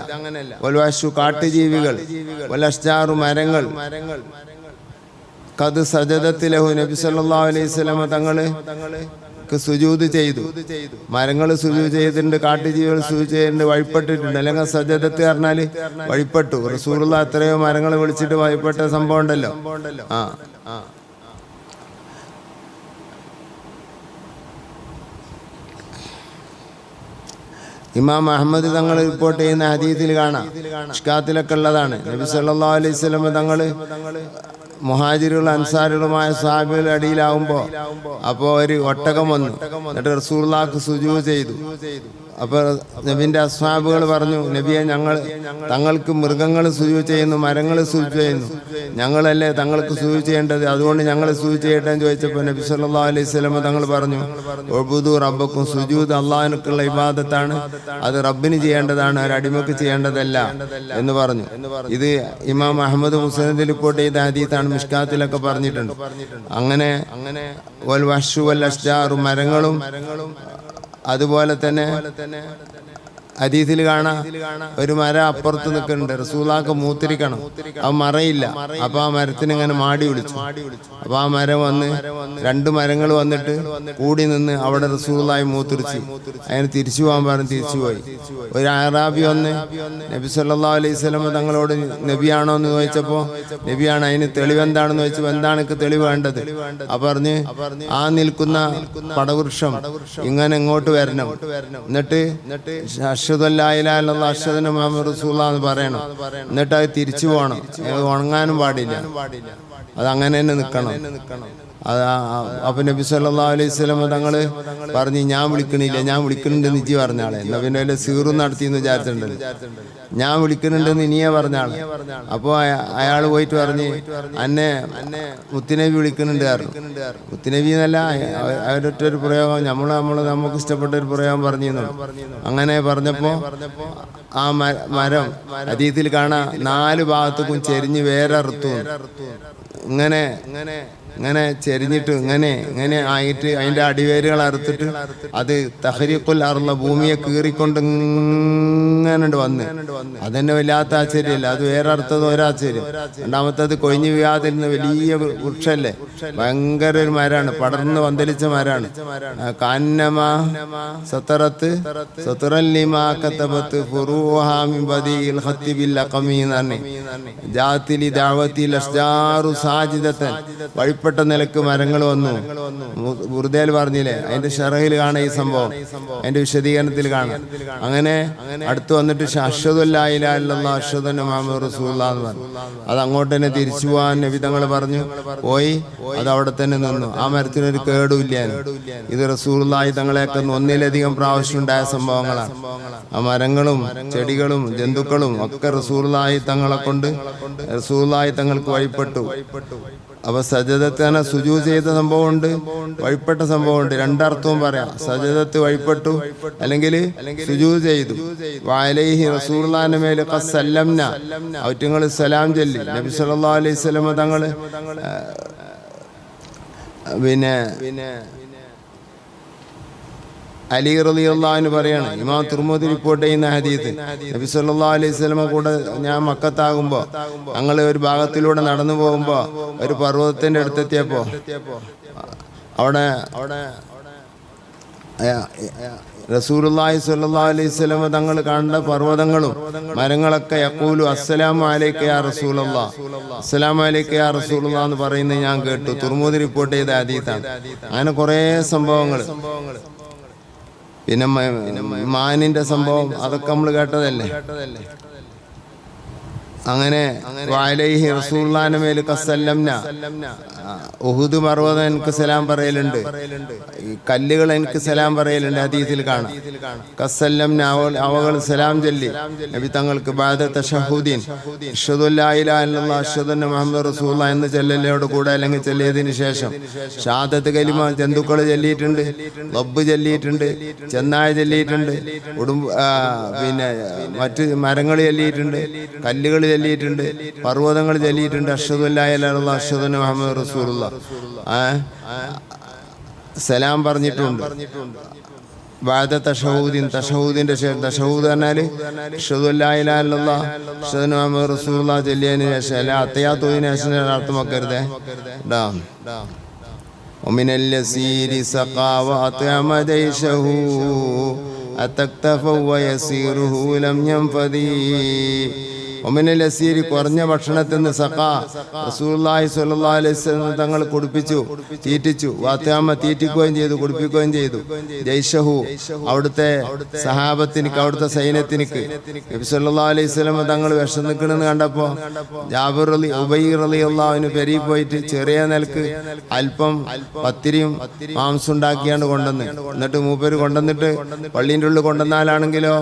വൽവഹ്ശു, കാട്ടുജീവികൾ, വൽഅശ്ജാറു, മരങ്ങൾ, ഖദ് സജദത് ലഹു, നബി സല്ലല്ലാഹു അലൈഹി വസല്ലം തങ്ങള് സുജൂദ് ചെയ്തു. മരങ്ങൾ സുജൂദ് ചെയ്തിട്ടുണ്ട്, കാട്ടുജീവികൾ സുജൂദ് ചെയ്തിട്ടുണ്ട്, വഴിപ്പെട്ടിട്ടുണ്ട്. അല്ലെങ്കിൽ സജദത്ത് പറഞ്ഞാല് വഴിപ്പെട്ടു. റസൂലുള്ള എത്രയോ മരങ്ങൾ വിളിച്ചിട്ട് വഴിപ്പെട്ട സംഭവം ഉണ്ടല്ലോ. ഇമാം അഹ്മദ് തങ്ങൾ റിപ്പോർട്ട് ചെയ്യുന്ന ഹദീസിൽ കാണാം, ഇഷ്കാത്തിലൊക്കെ ഉള്ളതാണ്. നബി സല്ലല്ലാഹു അലൈഹി വസല്ലം തങ്ങള് മുഹാജിറുകൾ അൻസാറുകളുമായ സ്വഹാബികളുടെ അടിയിലാവുമ്പോൾ അപ്പോൾ ഒരു ഒട്ടകം വന്നു. എന്നിട്ട് റസൂലുള്ളാഹിക്ക് സുജൂദ് ചെയ്തു. അപ്പോൾ നബിന്റെ അസ്ഹാബുകൾ പറഞ്ഞു, നബിയെ, തങ്ങൾക്ക് മൃഗങ്ങൾ സുജൂദ് ചെയ്യുന്നു, മരങ്ങൾ സുജൂദ് ചെയ്യുന്നു, ഞങ്ങളല്ലേ തങ്ങൾക്ക് സുജൂദ് ചെയ്യേണ്ടത്, അതുകൊണ്ട് ഞങ്ങൾ സുജൂദ് ചെയ്യട്ടെ എന്ന് ചോദിച്ചപ്പോൾ നബി സല്ലല്ലാഹു അലൈഹി വസല്ലം തങ്ങൾ പറഞ്ഞു, ഉഅ്ബുദു റബ്ബക്കും, സുജൂദ് അള്ളാഹിനുള്ള ഇബാദത്താണ്, അത് റബ്ബിന് ചെയ്യേണ്ടതാണ്, ഒരു അടിമക്ക് ചെയ്യേണ്ടതല്ല എന്ന് പറഞ്ഞു. ഇത് ഇമാം അഹ്മദ് മുസ്നദിൽ റിപ്പോർട്ട് ചെയ്ത ഹദീസാണ്, മിഷ്കാത്തിലൊക്കെ പറഞ്ഞിട്ടുണ്ട്. അങ്ങനെ വൽ വഹ്ശു വൽ അശ്ജാറു, മരങ്ങളും, അതുപോലെ തന്നെ ഹദീസിൽ കാണാം ഒരു മരം അപ്പുറത്ത് നിൽക്കുന്നുണ്ട്. റസൂലുള്ളാഹിക്ക് മൂത്തിരിക്കണം, ആ മറയില്ല. അപ്പൊ ആ മരത്തിന് ഇങ്ങനെ മാടി വിളിച്ചു. അപ്പൊ ആ മരം വന്ന്, 2 മരങ്ങൾ വന്നിട്ട് കൂടി നിന്ന് അവിടെ റസൂലുള്ളാഹി മൂത്തിരിച്ചു. അതിന് തിരിച്ചു പോകാൻ പറഞ്ഞു, തിരിച്ചുപോയി. ഒരു അറാബി വന്ന് നബി സല്ലല്ലാഹു അലൈഹി വസല്ലം തങ്ങളോട് നബിയാണോ എന്ന് ചോദിച്ചപ്പോ നബിയാണ്. അതിന് തെളിവെന്താണെന്ന് ചോദിച്ചപ്പോൾ എന്താണ് എനിക്ക് വേണ്ടത്? അപ്പൊ പറഞ്ഞ്, ആ നിൽക്കുന്ന പടവൃക്ഷം ഇങ്ങനെ ഇങ്ങോട്ട് വരണം, എന്നിട്ട് അഷ്ഹദു അല്ലാ ഇലാഹ ഇല്ലല്ലാഹ് അഷ്ഹദു അന്ന മുഹമ്മദ് റസൂലുള്ളാഹ് എന്ന് പറയണം. എന്നിട്ട് അത് തിരിച്ചു പോകണം, ഉണങ്ങാനും പാടില്ല, അത് അങ്ങനെ തന്നെ നിൽക്കണം. അപ്പൊ നബി സല്ലല്ലാഹു അലൈഹി വസല്ലം തങ്ങള് പറഞ്ഞു, ഞാൻ വിളിക്കുന്നുണ്ടെന്ന് ഇജ്ജി പറഞ്ഞ ആളെ. എന്നാ പിന്നെ വല്ല സീറും നടത്തിയെന്ന് വിചാരിച്ചിട്ടുണ്ടല്ലോ. ഞാൻ വിളിക്കുന്നുണ്ടെന്ന് ഇനിയെ പറഞ്ഞ ആളെ. അപ്പൊ അയാൾ പോയിട്ട് പറഞ്ഞ്, അന്നെ മുത്തുനബി വിളിക്കുന്നുണ്ട് പറഞ്ഞു. മുത്തുനബി എന്നല്ല, അവരൊറ്റൊരു പ്രയോഗം, നമുക്ക് ഇഷ്ടപ്പെട്ട ഒരു പ്രയോഗം പറഞ്ഞിരുന്നു. അങ്ങനെ പറഞ്ഞപ്പോ ആ മരം ഹദീസിൽ കാണാം 4 ഭാഗത്തേക്കും ചെരിഞ്ഞ് വേറെ അറുത്തു. ഇങ്ങനെ ചെരിഞ്ഞിട്ട് ഇങ്ങനെ ആയിട്ട് അതിന്റെ അടിവേരുകൾ അറുത്തിട്ട് അത് തഹരീഖുൽ അർള, ഭൂമിയെ കീറിക്കൊണ്ട് ഇങ്ങനെ വന്ന്, അതെന്നെ വല്ലാത്ത ആശ്ചര്യമല്ല. അത് വേറെ അർത്ഥത് ഒരാശ്ചര്യം. രണ്ടാമത്തത് കൊഴിഞ്ഞു വീഴാതിരുന്ന വലിയ വൃക്ഷല്ലേ, ഭയങ്കര ഒരു മരാണ്, പടർന്ന് പന്തലിച്ച മരാണ്. കാന്നമാ സത്തറത്ത് സത്തറല്ലിമാ കതബത്ത് ഫുറൂഹാ മിൻ ബദീൽ ഖത്തി ബിൽ അഖമി എന്ന് പറഞ്ഞു. ജാതിലി ദഅവത്തിൽ അസ്ജാറു സാജിദതൻ, വഴിപ്പെട്ട നിലക്ക് മരങ്ങൾ വന്നു. ബുർദയിൽ പറഞ്ഞില്ലേ, അതിന്റെ ഷറഹിൽ കാണാം ഈ സംഭവം, അതിന്റെ വിശദീകരണത്തിൽ കാണാം. അങ്ങനെ അടുത്ത് വന്നിട്ട് അഷ്ഹദു അല്ലാ ഇലാഹ ഇല്ലല്ലാഹ് അഷ്ഹദു അന്ന മുഹമ്മദുർ റസൂലുള്ളാഹ് എന്ന് പറഞ്ഞു. അത് അങ്ങോട്ട് തന്നെ തിരിച്ചു പോകാൻ നബി തങ്ങൾ പറഞ്ഞു. പോയി അത് അവിടെ തന്നെ നിന്നു. ആ മരത്തിനൊരു കേടുമില്ല. ഇത് റസൂലുള്ളാഹി തങ്ങളെയൊക്കെ ഒന്നിലധികം പ്രാവശ്യം ഉണ്ടായ സംഭവങ്ങളാണ്. ആ മരങ്ങളും ചെടികളും ജന്തുക്കളും ഒക്കെ റസൂലുള്ളാഹി തങ്ങളെ കൊണ്ട് റസൂലുള്ളാഹി തങ്ങൾക്ക് വഴിപ്പെട്ടു. അപ്പൊ സജദത്തിന് സുജൂദ് ചെയ്ത സംഭവമുണ്ട്, വഴിപ്പെട്ട സംഭവമുണ്ട്. രണ്ടർത്ഥവും പറയാം. സജദത്ത് വഴിപ്പെട്ടു അല്ലെങ്കിൽ സുജൂദ് ചെയ്തു. വഅലൈഹി റസൂലുള്ളാഹിന്റെ മേൽ ഖസല്ലംന, അവറ്റങ്ങൾ സലാം ചൊല്ലി. നബി സല്ലല്ലാഹു അലൈഹി വസല്ലം തങ്ങൾ പിന്നെ അലി റളിയല്ലാഹു അൻഹു പറയാണ്, ഇമാം തുർമുദി റിപ്പോർട്ട് ചെയ്യുന്ന ഹദീസ്, നബി സല്ലല്ലാഹു അലൈഹി വസല്ലം കൂടെ ഞാൻ മക്കത്താകുമ്പോ ഞങ്ങൾ ഒരു ഭാഗത്തിലൂടെ നടന്നു പോകുമ്പോ ഒരു പർവ്വതത്തിന്റെ അടുത്തെത്തിയപ്പോ അവിടെ റസൂലുള്ളാഹി സ്വല്ലല്ലാഹു അലൈഹി വസല്ലം തങ്ങൾ കണ്ട പർവ്വതങ്ങളും മരങ്ങളൊക്കെ യഖൂലു അസ്സലാമു അലൈക യാ റസൂലല്ലാഹ്, അസ്സലാമു അലൈക യാ റസൂലല്ലാഹ് എന്ന് പറയുന്നത് ഞാൻ കേട്ടു. തുർമുദി റിപ്പോർട്ട് ചെയ്ത ഹദീസാണ്. അങ്ങനെ കുറേ സംഭവങ്ങൾ. പിന്നെ മാനിന്റെ സംഭവം അതൊക്കെ നമ്മൾ കേട്ടതല്ലേ. അങ്ങനെ വഅലൈഹി റസൂലുള്ളാഹിന്റെ മേൽ ഖസല്ലംന, ഉഹുദ് പർവ്വതം എനിക്ക് സലാം പറയലുണ്ട്, കല്ലുകൾ എനിക്ക് സലാം പറയലുണ്ട്. ഹദീസിൽ കാണാം. ഖസല്ലംന, അവകൾ സലാം ചൊല്ലി നബി തങ്ങൾക്ക് ബഅദ തശഹുദീൻ അഷ്ഹദു അല്ലാ ഇലാഹ ഇല്ലല്ലാഹ് അഷ്ഹദു അന്ന മുഹമ്മദുർ റസൂലുള്ളാഹ് എന്ന് ചൊല്ലലോട് കൂടെ അല്ലെങ്കിൽ ചൊല്ലിയതിന് ശേഷം ഷഹാദത്ത് കലിമ ജന്തുക്കൾ ചൊല്ലിയിട്ടുണ്ട്, റബ്ബ് ചൊല്ലിയിട്ടുണ്ട്, ചെന്നായ ചൊല്ലിയിട്ടുണ്ട്, പിന്നെ മറ്റ് മരങ്ങൾ ചൊല്ലിയിട്ടുണ്ട്, കല്ലുകൾ ചൊല്ലിയിട്ടുണ്ട്, പർവ്വതങ്ങൾ ചൊല്ലിയിട്ടുണ്ട്. അഷ്ഹദു അല്ലാ ഇലാഹ ഇല്ലല്ലാഹ് അഷ്ഹദു അന്ന മുഹമ്മദുർ റസൂലുള്ളാഹ് സലാം പറഞ്ഞിട്ടുണ്ട്. ബഅദ തശഹൂദിൻ, തശഹൂദിന്റെ ശേഷം, തശഹൂദ് പറഞ്ഞാൽ അഷ്ഹദു അല്ലാ ഇലാഹ ഇല്ലല്ലാഹ് അഷ്ഹദു അന്ന മുഹമ്മദുർ റസൂലുള്ളാഹ് ചൊല്ലിയതിന് ശേഷം അല്ല അത്തഹിയ്യാത്തുവിന് ശേഷം അർത്ഥമാക്കരുതേ. വമിനൽ യസീരി സഖാ വഅത്അമ ജൈശഹു അതക്തഫ വയസീറുഹു ലം യൻഫദി. ഒമിനൽ യസീരി, കുറഞ്ഞ ഭക്ഷണത്തിൽ നിന്ന് സഖാ റസൂലുള്ളാഹി സ്വല്ലല്ലാഹു അലൈഹി വസല്ലം തങ്ങൾ കുടിപ്പിച്ചു, തീറ്റിച്ചു. വാത്യാമ, തീറ്റിക്കുകയും ചെയ്തു, കുടിപ്പിക്കുകയും ചെയ്തു. ജയ്ഷഹു, അവിടുത്തെ സഹാബത്തിനിക്ക്, അവിടുത്തെ സൈന്യത്തിനിക്ക്. നബി സല്ലല്ലാഹു അലൈഹി വസല്ലം തങ്ങൾ വിശന്നിക്കണെന്ന് കണ്ടപ്പോൾ ജാബിർ ഉബൈ റളിയല്ലാഹു അൻഹു പെരി പോയിട്ട് ചെറിയ നിലക്ക് അല്പം പത്തിരിയും മാംസം ഉണ്ടാക്കിയാണ് കൊണ്ടുവന്ന്. എന്നിട്ട് മൂപ്പര് കൊണ്ടുവന്നിട്ട് പള്ളീൻ്റെ ഉള്ളിൽ കൊണ്ടുവന്നാലാണെങ്കിലോ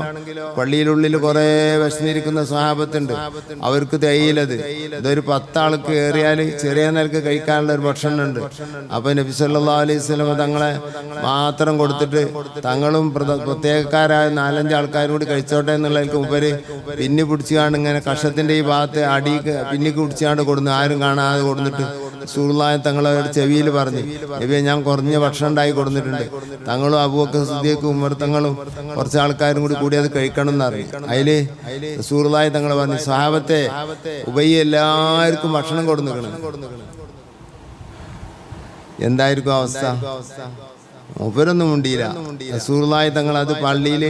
പള്ളിയിലുള്ളിൽ കുറേ വിശന്നിരിക്കുന്ന സഹാബത്തുണ്ട്, അവർക്ക് തയ്യിലത്. ഇതൊരു 10 ആൾക്ക് ഏറിയാൽ ചെറിയ നിലക്ക് കഴിക്കാനുള്ള ഒരു ഭക്ഷണം ഉണ്ട്. അപ്പൊ നബി സല്ലല്ലാഹു അലൈഹി വസല്ലം തങ്ങളെ മാത്രം കൊടുത്തിട്ട് തങ്ങളും പ്രത്യേകക്കാരായ 4-5 ആൾക്കാരും കൂടി കഴിച്ചോട്ടെ എന്നുള്ളതിലേക്ക് ഉപരി പിന്നി പിടിച്ചുകൊണ്ട് ഇങ്ങനെ കഷത്തിന്റെ ഈ ഭാഗത്ത് അടി പിന്നിക്ക് പിടിച്ചുകൊണ്ട് കൊടുന്ന് ആരും കാണാതെ കൊടുത്തിട്ട് റസൂലുള്ളാഹി തങ്ങളോട് ചെവിയിൽ പറഞ്ഞു, നബിയെ ഞാൻ കുറഞ്ഞ ഭക്ഷണം ഉണ്ടാക്കി കൊടുത്തിട്ടുണ്ട്, തങ്ങളും അബൂബക്കർ സിദ്ദീഖും ഉമർ തങ്ങളും കുറച്ച് ആൾക്കാരും കൂടി അത് കഴിക്കണം എന്നറിയും. അതില് റസൂലുള്ളാഹി തങ്ങൾ പറഞ്ഞു, സഹാബത്തെ ഉബൈ എല്ലാവർക്കും ഭക്ഷണം കൊടുന്നിക്കണം. എന്തായിരിക്കും അവസ്ഥ? മൂപ്പരൊന്നും മുണ്ടിയില്ല. റസൂലുള്ളാഹി തങ്ങൾ അത് പള്ളിയിൽ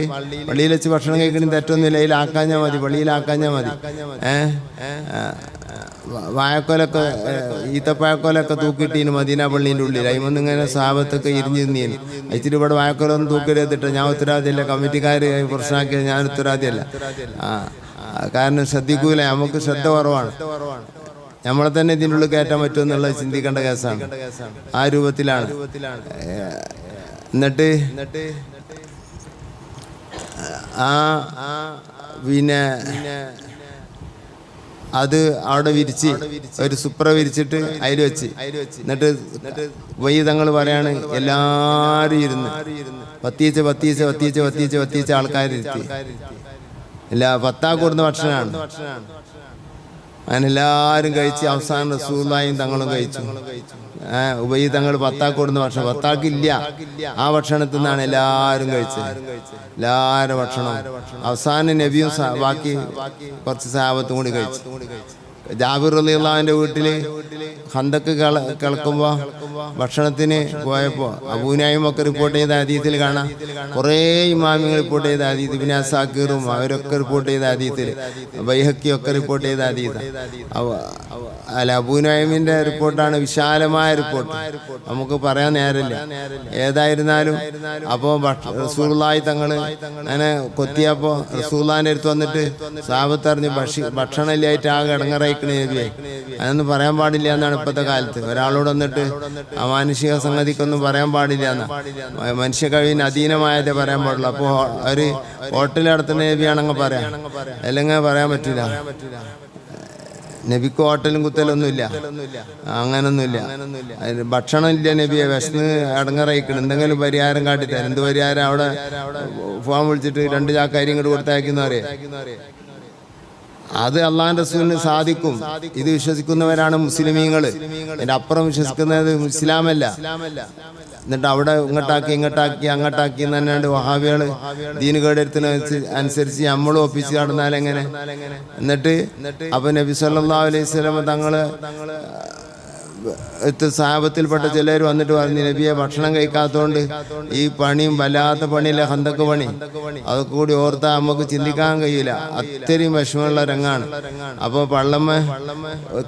വെച്ച് ഭക്ഷണം കഴിക്കണ തെറ്റൊന്നുമില്ല, അതിലാക്കാഞ്ഞാൽ മതി, പള്ളിയിലാക്കാഞ്ഞാൽ മതി. വാഴക്കോലൊക്കെ ഈത്തപ്പഴക്കോലൊക്കെ തൂക്കിട്ടീന് മദീന പള്ളീൻ്റെ ഉള്ളിൽ. അതിമൊന്നും ഇങ്ങനെ സഹാബത്തൊക്കെ ഇരിഞ്ഞിരുന്നീന്. ഇച്ചിരി ഇവിടെ വാഴക്കോലൊന്നും തൂക്കരുതിട്ട് ഞാൻ ഉത്തരവാദിയല്ല, കമ്മിറ്റിക്കാർ പ്രശ്നമാക്കിയത് ഞാൻ ഉത്തരവാദിയല്ല. കാരണം ശ്രദ്ധിക്കൂല, നമുക്ക് ശ്രദ്ധ കുറവാണ്. നമ്മളെ തന്നെ ഇതിൻ്റെ ഉള്ളിൽ കയറ്റാൻ പറ്റുമെന്നുള്ളത് ചിന്തിക്കേണ്ട കേസാണ്. ആ രൂപത്തിലാണ്. എന്നിട്ട് പിന്നെ അത് അവിടെ വിരിച്ച് ഒരു സുപ്ര വിരിച്ചിട്ട് അതിൽ വെച്ച് എന്നിട്ട് വൈ തങ്ങൾ പറയാണ് എല്ലാവരും ഇരുന്ന് പത്തീച്ച ആൾക്കാരിരുത്തി. എല്ലാ 10 കൂടുന്ന ഭക്ഷണമാണ്. അങ്ങനെ എല്ലാവരും കഴിച്ച് അവസാനം റസൂലുള്ളാഹിയും തങ്ങളും കഴിച്ചു. ഉബൈ തങ്ങൾ 10 കൂടുന്ന ഭക്ഷണം 10 ഇല്ല, ആ ഭക്ഷണത്തിൽ നിന്നാണ് എല്ലാവരും കഴിച്ചത്. എല്ലാവരും ഭക്ഷണം അവസാനം നബിയും ബാക്കി കുറച്ച് സഹാബത്തും കൂടി കഴിച്ചു. ജാബിർ റളിയല്ലാഹുവിന്റെ വീട്ടിൽ ഖന്തക്ക് കിളക്കുമ്പോൾ ഭക്ഷണത്തിന് പോയപ്പോൾ അബൂനായും റിപ്പോർട്ട് ചെയ്ത ഹദീസിൽ കാണാം. കുറേ ഇമാമിങ്ങൾ റിപ്പോർട്ട് ചെയ്ത ഹദീസ്, ഇബ്നു അസാക്കിറും അവരൊക്കെ റിപ്പോർട്ട് ചെയ്ത ഹദീസിൽ, ബൈഹഖിയൊക്കെ റിപ്പോർട്ട് ചെയ്ത ഹദീസ്. അബൂനായിമിന്റെ റിപ്പോർട്ടാണ്, വിശാലമായ റിപ്പോർട്ട്, നമുക്ക് പറയാൻ നേരമില്ല. ഏതായിരുന്നാലും അപ്പോൾ റസൂലുള്ളാഹി തങ്ങള് അങ്ങനെ കൊത്തിയപ്പോൾ റസൂലുള്ളാഹിന്റെ അടുത്ത് വന്നിട്ട് സഹാബത്ത് അറിഞ്ഞ് ഭക്ഷണം ഇല്ലായിട്ട് ആകെ ഇടങ്ങറായിക്കണേ നബിയെ, അതൊന്നും പറയാൻ പാടില്ല എന്നാണ് ഇപ്പോഴത്തെ കാലത്ത്. ഒരാളോട് വന്നിട്ട് അമാനുഷിക സംഗതിക്കൊന്നും പറയാൻ പാടില്ല എന്നാ, മനുഷ്യ കഴിവിന് അധീനമായതേ പറയാൻ പാടുള്ളൂ. അപ്പോൾ ഒരു ഹോട്ടൽ നടത്തുന്ന നബിയാണെങ്കിൽ പറയാം, അല്ലെങ്കിൽ പറയാൻ പറ്റില്ല. നബിക്ക് ഹോട്ടലും കുത്തലൊന്നുമില്ല, അങ്ങനൊന്നുമില്ല. ഭക്ഷണം ഇല്ല നബിയെ, വിശന്ന് ഇടങ്ങറയിക്കണം, എന്തെങ്കിലും പരിഹാരം കാട്ടിത്തരാം. എന്ത് പരിഹാരം? അവിടെ ഫോൺ വിളിച്ചിട്ട് 2 ചാക്ക് അരി ഇങ്ങോട്ട് കൊടുത്തയക്കുന്ന അറിയാം. അത് അള്ളാഹുവിന്റെ റസൂലിന് സാധിക്കും. ഇത് വിശ്വസിക്കുന്നവരാണ് മുസ്ലിമീങ്ങൾ. അതിന്റെ അപ്പുറം വിശ്വസിക്കുന്നത് ഇസ്ലാമല്ല. എന്നിട്ട് അവിടെ ഇങ്ങോട്ടാക്കി അങ്ങോട്ടാക്കി തന്നെയാണ് വഹാബികള് ദീന് കേടെടുത്തിന് അനുസരിച്ച് നമ്മളും ഒപ്പിച്ച് നടന്നാൽ എങ്ങനെ? എന്നിട്ട് അപ്പൊ നബി സല്ലല്ലാഹു അലൈഹി വസല്ലം തങ്ങള് സഹാബത്തിൽപ്പെട്ട ചിലർ വന്നിട്ട് പറഞ്ഞു, നബിയെ ഭക്ഷണം കഴിക്കാത്തതുകൊണ്ട് ഈ പണിയും വല്ലാത്ത പണിയില്ല, ഖന്തക്ക് പണി, അതൊക്കെ കൂടി ഓർത്താൽ നമുക്ക് ചിന്തിക്കാൻ കഴിയില്ല. അത്രയും വിഷമമുള്ള രംഗാണ്. അപ്പോൾ പള്ളമ്മ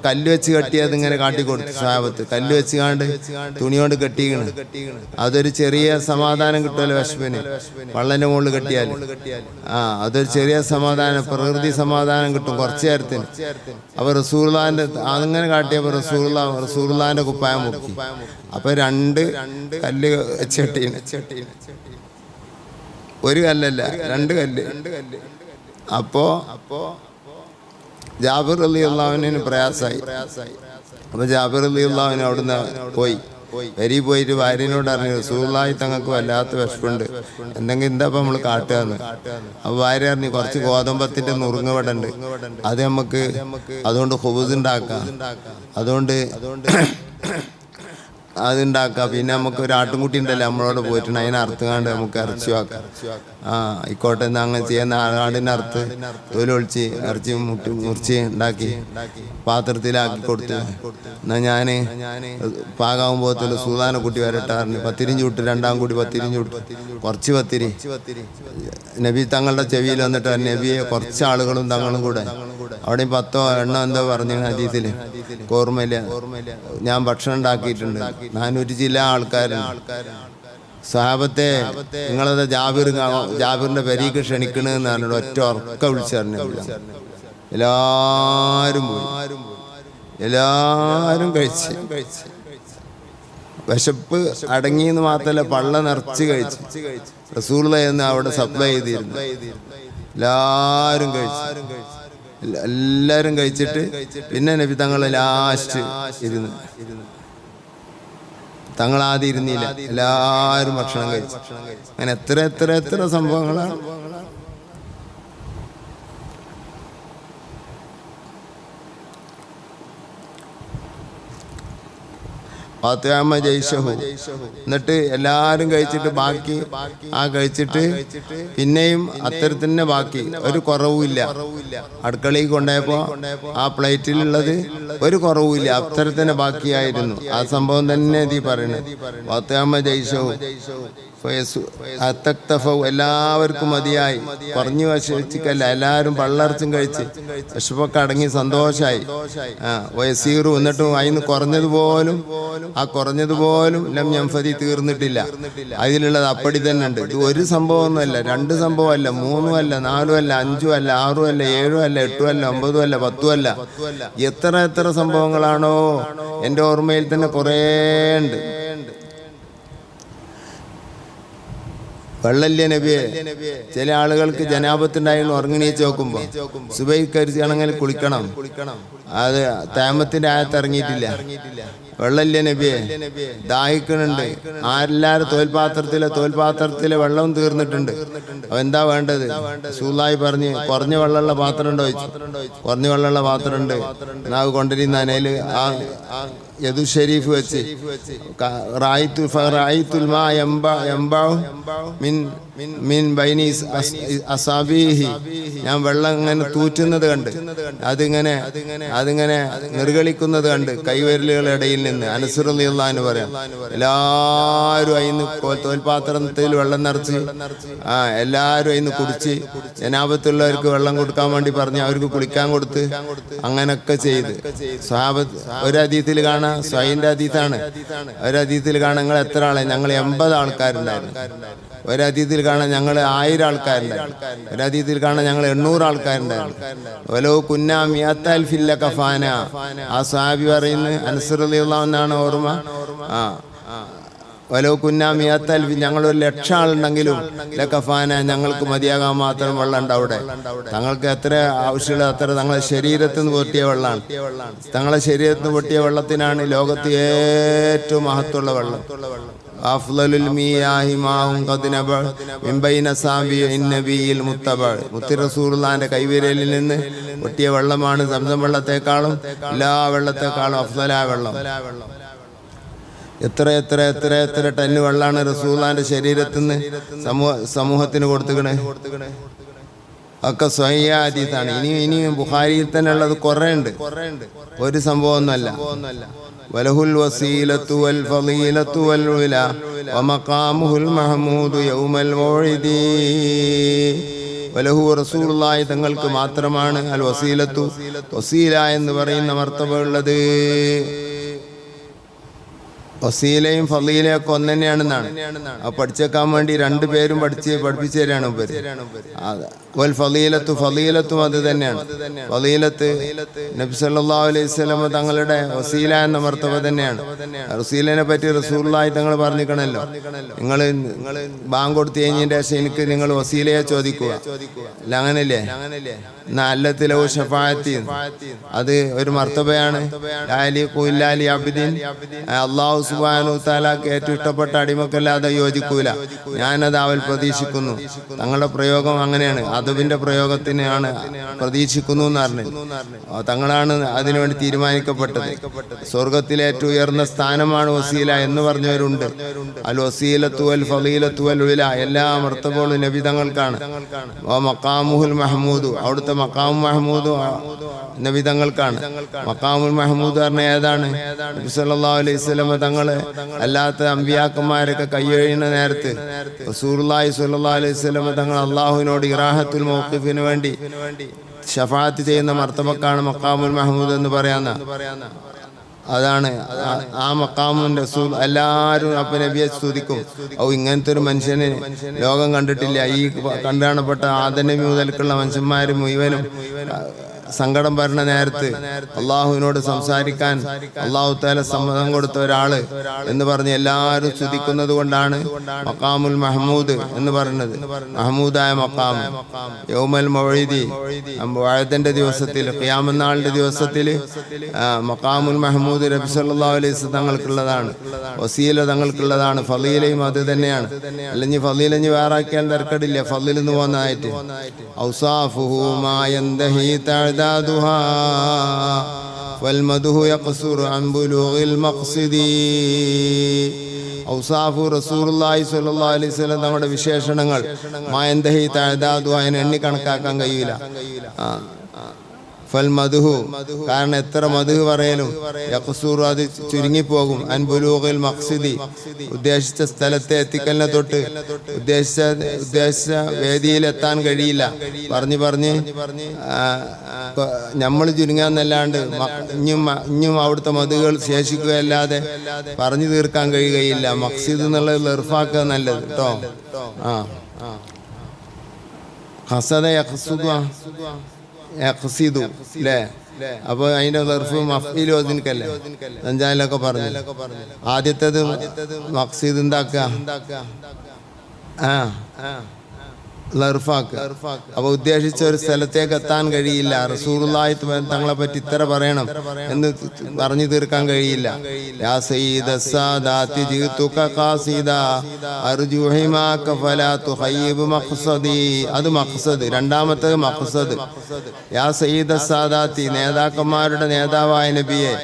കല്ല് വെച്ച് കെട്ടിയത് ഇങ്ങനെ കാട്ടിക്കൊടുത്തു സഹാബത്ത്. കല്ല് വെച്ച് കാണ്ട് തുണി കൊണ്ട് കെട്ടിക്കണ്. അതൊരു ചെറിയ സമാധാനം കിട്ടുമല്ലോ വിഷമിന്, വള്ളന്റെ മുകളിൽ കെട്ടിയാൽ. അതൊരു ചെറിയ സമാധാനം, പ്രകൃതി സമാധാനം കിട്ടും കുറച്ചു നേരത്തിന്. അപ്പൊ റസൂലുള്ളാഹിന്റെ അങ്ങനെ കാട്ടിയപ്പോ റസൂലുള്ളാഹിന്റെ കുപ്പായം മുക്കി. അപ്പൊ 2 കല്ല് വെച്ചെട്ടീന്, ഒരു കല്ലല്ല 2 കല്ല്. അപ്പോ ജാബിർ റളിയല്ലാഹുവിന് പ്രയാസായി. അപ്പൊ ജാബിർ റളിയല്ലാഹുവിന് അവിടുന്ന് പോയി പോയിട്ട് ഭാര്യനോട് അറിഞ്ഞു, റസൂലുള്ളാഹി തങ്ങൾക്ക് വല്ലാത്ത വിശപ്പുണ്ട്, എന്തെങ്കിലും എന്താ നമ്മൾ കാട്ടുകയെന്ന്. അപ്പൊ ഭാര്യ അറിഞ്ഞു, കുറച്ച് ഗോതമ്പത്തിന്റെ നുറുങ്ങുവട ഉണ്ട്, അത് നമുക്ക് അതുകൊണ്ട് ഖുബൂസ് ഉണ്ടാക്കാം, അതുണ്ടാക്കാം. പിന്നെ നമുക്ക് ഒരു ആട്ടുംകുട്ടി ഉണ്ടല്ലോ നമ്മളോട് പോയിട്ടുണ്ട്, അതിനെ അറുത്തുകാണ്ട് നമുക്ക് ഇറച്ചി വെക്കാം. ആയിക്കോട്ടെ, എന്നാ അങ്ങനെ ചെയ്യുന്ന ആടിനെ അറുത്ത് തൊലൊളിച്ച് ഇറച്ചി മുറിച്ച് ഉണ്ടാക്കി പാത്രത്തിലാക്കി കൊടുത്തു. എന്നാ ഞാന് പാകാവുമ്പോഴത്തേലും സൂദാനെ കുട്ടി വരട്ടാറിന് പത്തിരിഞ്ച് വിട്ട്, 2 കൂടി പത്തിരിഞ്ച് വിട്ട്, കുറച്ച് പത്തിരി നബി തങ്ങളുടെ ചെവിയിൽ വന്നിട്ട്, നബിയെ കുറച്ച് ആളുകളും തങ്ങളും കൂടെ അവിടെ 10 എണ്ണോ എന്തോ പറഞ്ഞു ഹദീസില്, ഓർമ്മയില്ല. ഞാൻ ഭക്ഷണം ഉണ്ടാക്കിയിട്ടുണ്ട്, 400 ചില ആൾക്കാരുണ്ട്. സഹാബത്തെ നിങ്ങളത് ജാബിറിന്റെ പെരീക്ക് ക്ഷണിക്കണെന്ന് പറഞ്ഞിട്ട് ഒറ്റ ഉറക്ക വിളിച്ചറിഞ്ഞു. എല്ലാരും കഴിച്ച് വിശപ്പ് അടങ്ങിയെന്ന് മാത്രമല്ല, പള്ള നിറച്ച് കഴിച്ച്. റസൂലുള്ളാഹി എന്ന് അവിടെ സപ്ലൈ ചെയ്തിരുന്നു. എല്ലാരും കഴിച്ചിട്ട് പിന്നെ നബി തങ്ങൾ ലാസ്റ്റ് ഇരുന്ന്, തങ്ങൾ ആദ്യം ഇരുന്നില്ല, എല്ലാരും ഭക്ഷണം കഴിച്ചു. അങ്ങനെ എത്ര സംഭവങ്ങളാണ്. എന്നിട്ട് എല്ലാരും കഴിച്ചിട്ട് ബാക്കി കഴിച്ചിട്ട് പിന്നെയും അത്തരത്തിന് ബാക്കി ഒരു കുറവുമില്ല. അടുക്കളയിൽ കൊണ്ടുപോയപ്പോ ആ പ്ലേറ്റിലുള്ളത് ഒരു കുറവുമില്ല, അത്തരത്തിന് ബാക്കിയായിരുന്നു. ആ സംഭവം തന്നെ നീ പറയുന്നത്. വാത്തയാമ്മ ജയ്ഷവും എല്ലാവർക്കും മതിയായി, കുറഞ്ഞു വിശിക്കല്ല, എല്ലാവരും പള്ളർച്ചും കഴിച്ച് വിശപ്പൊക്കെ അടങ്ങി സന്തോഷമായി. വയസ്സീറു എന്നിട്ടും അതിന് കുറഞ്ഞതുപോലും ലം യംഫദി തീർന്നിട്ടില്ല. അതിലുള്ളത് അപ്പടി തന്നെ ഉണ്ട്. ഇത് ഒരു സംഭവമൊന്നുമല്ല, 2 സംഭവമല്ല, 3 അല്ല, 4 അല്ല, 5 അല്ല, 6 അല്ല, 7 അല്ല, 8 അല്ല, 9 അല്ല, 10 അല്ല. എത്ര സംഭവങ്ങളാണോ എൻ്റെ ഓർമ്മയിൽ തന്നെ കുറേ ഉണ്ട്. വെള്ളല്യ നബിയെ, ചില ആളുകൾക്ക് ജനാപത്തുണ്ടായിരുന്നു, ഉറങ്ങിണീച്ച് നോക്കുമ്പോ സുബൈക്കരിച്ചാണെങ്കിൽ കുളിക്കണം, അത് തേമത്തിന്റെ ആയത്ത് ഇറങ്ങിയിട്ടില്ല. വെള്ളല്യ നബിയെ, ദാഹിക്കണുണ്ട്, എല്ലാരും തോൽപാത്രത്തിലെ വെള്ളവും തീർന്നിട്ടുണ്ട്, അപ്പൊ എന്താ വേണ്ടത്? റസൂലുള്ളാഹി പറഞ്ഞ് കുറഞ്ഞ വെള്ളമുള്ള പാത്രം ഉണ്ടോ ചോദിച്ചു. കുറഞ്ഞ വെള്ളമുള്ള പാത്രം ഉണ്ട്, നാവ് കൊണ്ടിരുന്ന അതിൽ ആ യദു ഷരീഫ് വെച്ച് മിൻ ബൈനി അസാബീഹി, ഞാൻ വെള്ളം ഇങ്ങനെ തൂറ്റുന്നത് കണ്ട്, അതിങ്ങനെ നിർഗളിക്കുന്നത് കണ്ട് കൈവിരലുകളുടെ ഇടയിൽ നിന്ന്. അനസ് റളിയല്ലാഹു അൻഹു പറയാം, എല്ലാവരും അതിന് തോൽപാത്രത്തിൽ വെള്ളം നിറച്ച് എല്ലാവരും അതിന് കുടിച്ച് ജനാപത്തുള്ളവർക്ക് വെള്ളം കൊടുക്കാൻ വേണ്ടി പറഞ്ഞ് അവർക്ക് കുളിക്കാൻ കൊടുത്ത് അങ്ങനൊക്കെ ചെയ്ത്. സ്വഹാബത്ത് ഒരു ഹദീസിൽ കാണാം, സ്വഹീന്റെ ഹദീസാണ്, ഒരു ഹദീസിൽ കാണാം ഞങ്ങൾ എത്ര ആളെ, ഞങ്ങൾ 80 ആൾക്കാരുണ്ടായിരുന്നു. ഒരു ഹദീസിൽ കാണാൻ ഞങ്ങൾ 1000 ആൾക്കാരുണ്ടായിരുന്നു. ഒരു ഹദീസിൽ കാണാൻ ഞങ്ങൾ 800 ആൾക്കാരുണ്ടായിരുന്നു. വലോ കുന്നാ മിഅത്തൽ ഫില്ല കഫാന, ആ സ്വഹാബി പറയുന്നത് അനസ് റളിയല്ലാഹു അൻഹു എന്നാണ് ഓർമ്മ. വലോ കുന്നാ മിഅത്തൽ, ഞങ്ങളൊരു 1,00,000 ആളുണ്ടെങ്കിലും ലകഫാന, ഞങ്ങൾക്ക് മതിയാകാൻ മാത്രം വെള്ളം ഉണ്ട് അവിടെ. തങ്ങൾക്ക് എത്ര ആവശ്യമുള്ള അത്ര തങ്ങളെ ശരീരത്തിൽ നിന്ന് പൊട്ടിയ വെള്ളമാണ്. തങ്ങളെ ശരീരത്തിൽ നിന്ന് പൊട്ടിയ വെള്ളത്തിനാണ് ലോകത്ത് ഏറ്റവും മഹത്വമുള്ള വെള്ളം. അഫ്ളലുൽ മിയാഹി മാഉൻ ഖദ് നബ മിൻ ബൈന സാബിഇൻ നബിയിൽ മുത്തബ, മുത്തി റസൂലുള്ളാഹിന്റെ കൈവിരലിൽ നിന്ന് പൊട്ടിയ വെള്ളമാണ് സംസം വെള്ളത്തെക്കാളും എല്ലാ വെള്ളത്തെക്കാളും അഫ്ളലായ വെള്ളം. എത്ര എത്ര എത്ര എത്ര ടന്ന് വെള്ളമാണ് റസൂലുള്ളാഹിന്റെ ശരീരത്തിൽ നിന്ന് സമൂഹത്തിന് കൊടുത്തുകണേ. ഒക്കെ സ്വഹീഹ ഹദീസാണ്. ഇനിയും ബുഖാരിയിൽ തന്നെ ഉള്ളത് കുറേ ഉണ്ട്, ഒരു സംഭവമൊന്നുമല്ല. വലഹുൽ വസീലത്തു വൽ ഫളീലത്തു വൽ ഉലാ വമഖാമുഹുൽ മഹ്മൂദു യൗമൽ മൗഇദി. വലഹു റസൂലുള്ളാഹി, തങ്ങൾക്ക് മാത്രമാണ് അൽ വസീലത്തു, വസീല എന്ന് പറയുന്ന മർത്തബ ഉള്ളത്. വസീലയും ഫളീലയും ഒക്കെ ഒന്ന് തന്നെയാണെന്നാണ്. ആ പഠിച്ചേക്കാൻ വേണ്ടി രണ്ടുപേരും പഠിപ്പിച്ചു തരാണ് ഇവർ. വൽ ഫളീലത്തു, ഫളീലത്തും അത് തന്നെയാണ്. ഫളീലത്ത് നബി സല്ലല്ലാഹു അലൈഹി വസല്ലം തങ്ങളുടെ വസീല എന്ന മർത്തബ തന്നെയാണ്. വസീലനെ പറ്റി റസൂലുള്ളാഹി തങ്ങൾ പറഞ്ഞിരിക്കണല്ലോ, നിങ്ങൾ ബാങ്ക് കൊടുത്തു കഴിഞ്ഞതിന്റെ ശേഷം എനിക്ക് നിങ്ങൾ വസീലയെ ചോദിക്കുക. അല്ല അങ്ങനല്ലേ? അല്ലത്തിലോ ഷഫാഅത്തി, അത് ഒരു മർത്തബയാണ്. അല്ലാഹു സുബ്ഹാനഹു വ തആലക്ക് ഏറ്റവും ഇഷ്ടപ്പെട്ട അടിമക്കല്ലാതെ യോജിക്കൂല, ഞാനത് അവൽ പ്രതീക്ഷിക്കുന്നു. തങ്ങളുടെ പ്രയോഗം അങ്ങനെയാണ്, അദബിന്റെ പ്രയോഗത്തിനാണ് പ്രതീക്ഷിക്കുന്നു എന്ന് പറഞ്ഞു. തങ്ങളാണ് അതിനുവേണ്ടി തീരുമാനിക്കപ്പെട്ടത്. സ്വർഗത്തിലെ ഏറ്റവും ഉയർന്ന സ്ഥാനമാണ് വസീല എന്ന് പറഞ്ഞവരുണ്ട്. അൽ വസീലത്തു വൽ ഫളീലത്തു വൽ ഉലാ, എല്ലാ മർത്തബകളും നബി തങ്ങൾക്കാണ്. മഖാമുഹുൽ മഹ്മൂദു, അവിടുത്തെ മഖാമു മഹ്മൂദ് നബി തങ്ങൾക്കാണ്. മഖാമുൽ മഹ്മൂദ് പറഞ്ഞ ഏതാണ്? നബി സല്ലല്ലാഹു അലൈഹി വസല്ലം തങ്ങള് അല്ലാത്ത അമ്പിയാക്കന്മാരൊക്കെ കയ്യൊഴിയുന്ന നേരത്ത് റസൂലുള്ളാഹി സ്വല്ലല്ലാഹു അലൈഹി വസല്ലം തങ്ങൾ അള്ളാഹുവിനോട് ഇറാഹത്തുൽ മൗഖിഫിന് വേണ്ടി ഷഫാഅത്ത് ചെയ്യുന്ന മർത്തബക്കാണ് മഖാമുൽ മഹ്മൂദ് എന്ന് പറയാന്ന. അതാണ് ആ മഖാമുൻ റസൂൽ. എല്ലാവരും അപ്പം നബിയെ സ്തുതിക്കും. ഇങ്ങനത്തെ ഒരു മനുഷ്യന് ലോകം കണ്ടിട്ടില്ല. ഈ കണ്ടുകാണപ്പെട്ട ആദം നബി മുതൽക്കുള്ള മനുഷ്യന്മാർ മുഴുവനും സങ്കടം പറഞ്ഞ നേരത്ത് അള്ളാഹുവിനോട് സംസാരിക്കാൻ അള്ളാഹു തആല സമ്മതം കൊടുത്ത ഒരാള് എന്ന് പറഞ്ഞ് എല്ലാവരും സ്തുതിക്കുന്നത് കൊണ്ടാണ് മഖാമുൽ മഹ്മൂദ് എന്ന് പറയുന്നത്. മഹ്മൂദായ മഖാം യൗമൽ മൗഇദി, വഅദിന്റെ ദിവസത്തിൽ, ഖിയാമത്ത് നാളിന്റെ ദിവസത്തിൽ മഖാമുൽ മഹ്മൂദ് നബി സല്ലല്ലാഹു അലൈഹി വസല്ലം തങ്ങൾക്കുള്ളതാണ്. വസീല തങ്ങൾക്കുള്ളതാണ്. ഫളീലയും അത് തന്നെയാണ്. അല്ലെങ്കിൽ ഫളീലഞ്ഞ് വേറെ ആക്കിയാൽ തിരക്കടില്ല, ഫളീൽ എന്ന് പോകുന്നതായിട്ട്. ഔസാഫുഹു മാ യന്തഹി തഅദാദുഹാ വൽമദ്ഹു യഖ്സുറു അൻ ബുലൂഗിൽ മഖ്സിദി. ഔസാഫു റസൂലുള്ളാഹി സ്വല്ലല്ലാഹു അലൈഹി വസല്ലം തങ്ങളുടെ വിശേഷണങ്ങൾ മാ യന്തഹി തഅദാദുഹാ, അതിനെ എണ്ണി കണക്കാക്കാൻ കഴിയില്ല. ഫൽ മദ്ഹു, കാരണം എത്ര മദ്ഹ് പറയലും യഖ്സൂറു, അത് ചുരുങ്ങിപ്പോകും. അൻ ബുലൂഗിൽ മഖ്സിദി, ഉദ്ദേശിച്ച സ്ഥലത്തെ എത്തിക്കലിനെ തൊട്ട് ഉദ്ദേശിച്ച വേദിയിലെത്താൻ കഴിയില്ല. പറഞ്ഞ് നമ്മൾ ചുരുങ്ങാന്നല്ലാണ്ട് ഇനിയും അവിടുത്തെ മദ്ഹുകൾ ശേഷിക്കുകയല്ലാതെ പറഞ്ഞു തീർക്കാൻ കഴിയുകയില്ല. മഖ്സിദ് എന്നുള്ളത് ഇർഫാക്കുക നല്ലത് കേട്ടോ. ഹസദ യഖ്സുദു യഖ്സിദു അല്ലേ? അപ്പൊ അതിന്റെ ദർഫ് മഫ്ഈൽ വസ്നിക്കല്ലേ? അഞ്ചാലൊക്കെ പറഞ്ഞു. ആദ്യത്തേത് മഖ്സിദ് എന്താക്കുക? ലർഫാക്ക്. അപ്പൊ ഉദ്ദേശിച്ച ഒരു സ്ഥലത്തേക്ക് എത്താൻ കഴിയില്ല. റസൂലുള്ളാഹി തങ്ങളെ പറ്റി ഇത്ര പറയണം എന്ന് പറഞ്ഞു തീർക്കാൻ കഴിയില്ല. യാ സയ്യിദ സാദാതി ജിതുക ഖാസിദ അർജു ഹിമാക ഫലാ തുഖയ്യിബ് മഖ്സദി. അത് മഖ്സദ്. രണ്ടാമത്തേത് മഖ്സദ്. യാ സയ്യിദ സാദാതി, നേതാക്കന്മാരുടെ നേതാവായ നബിയെ,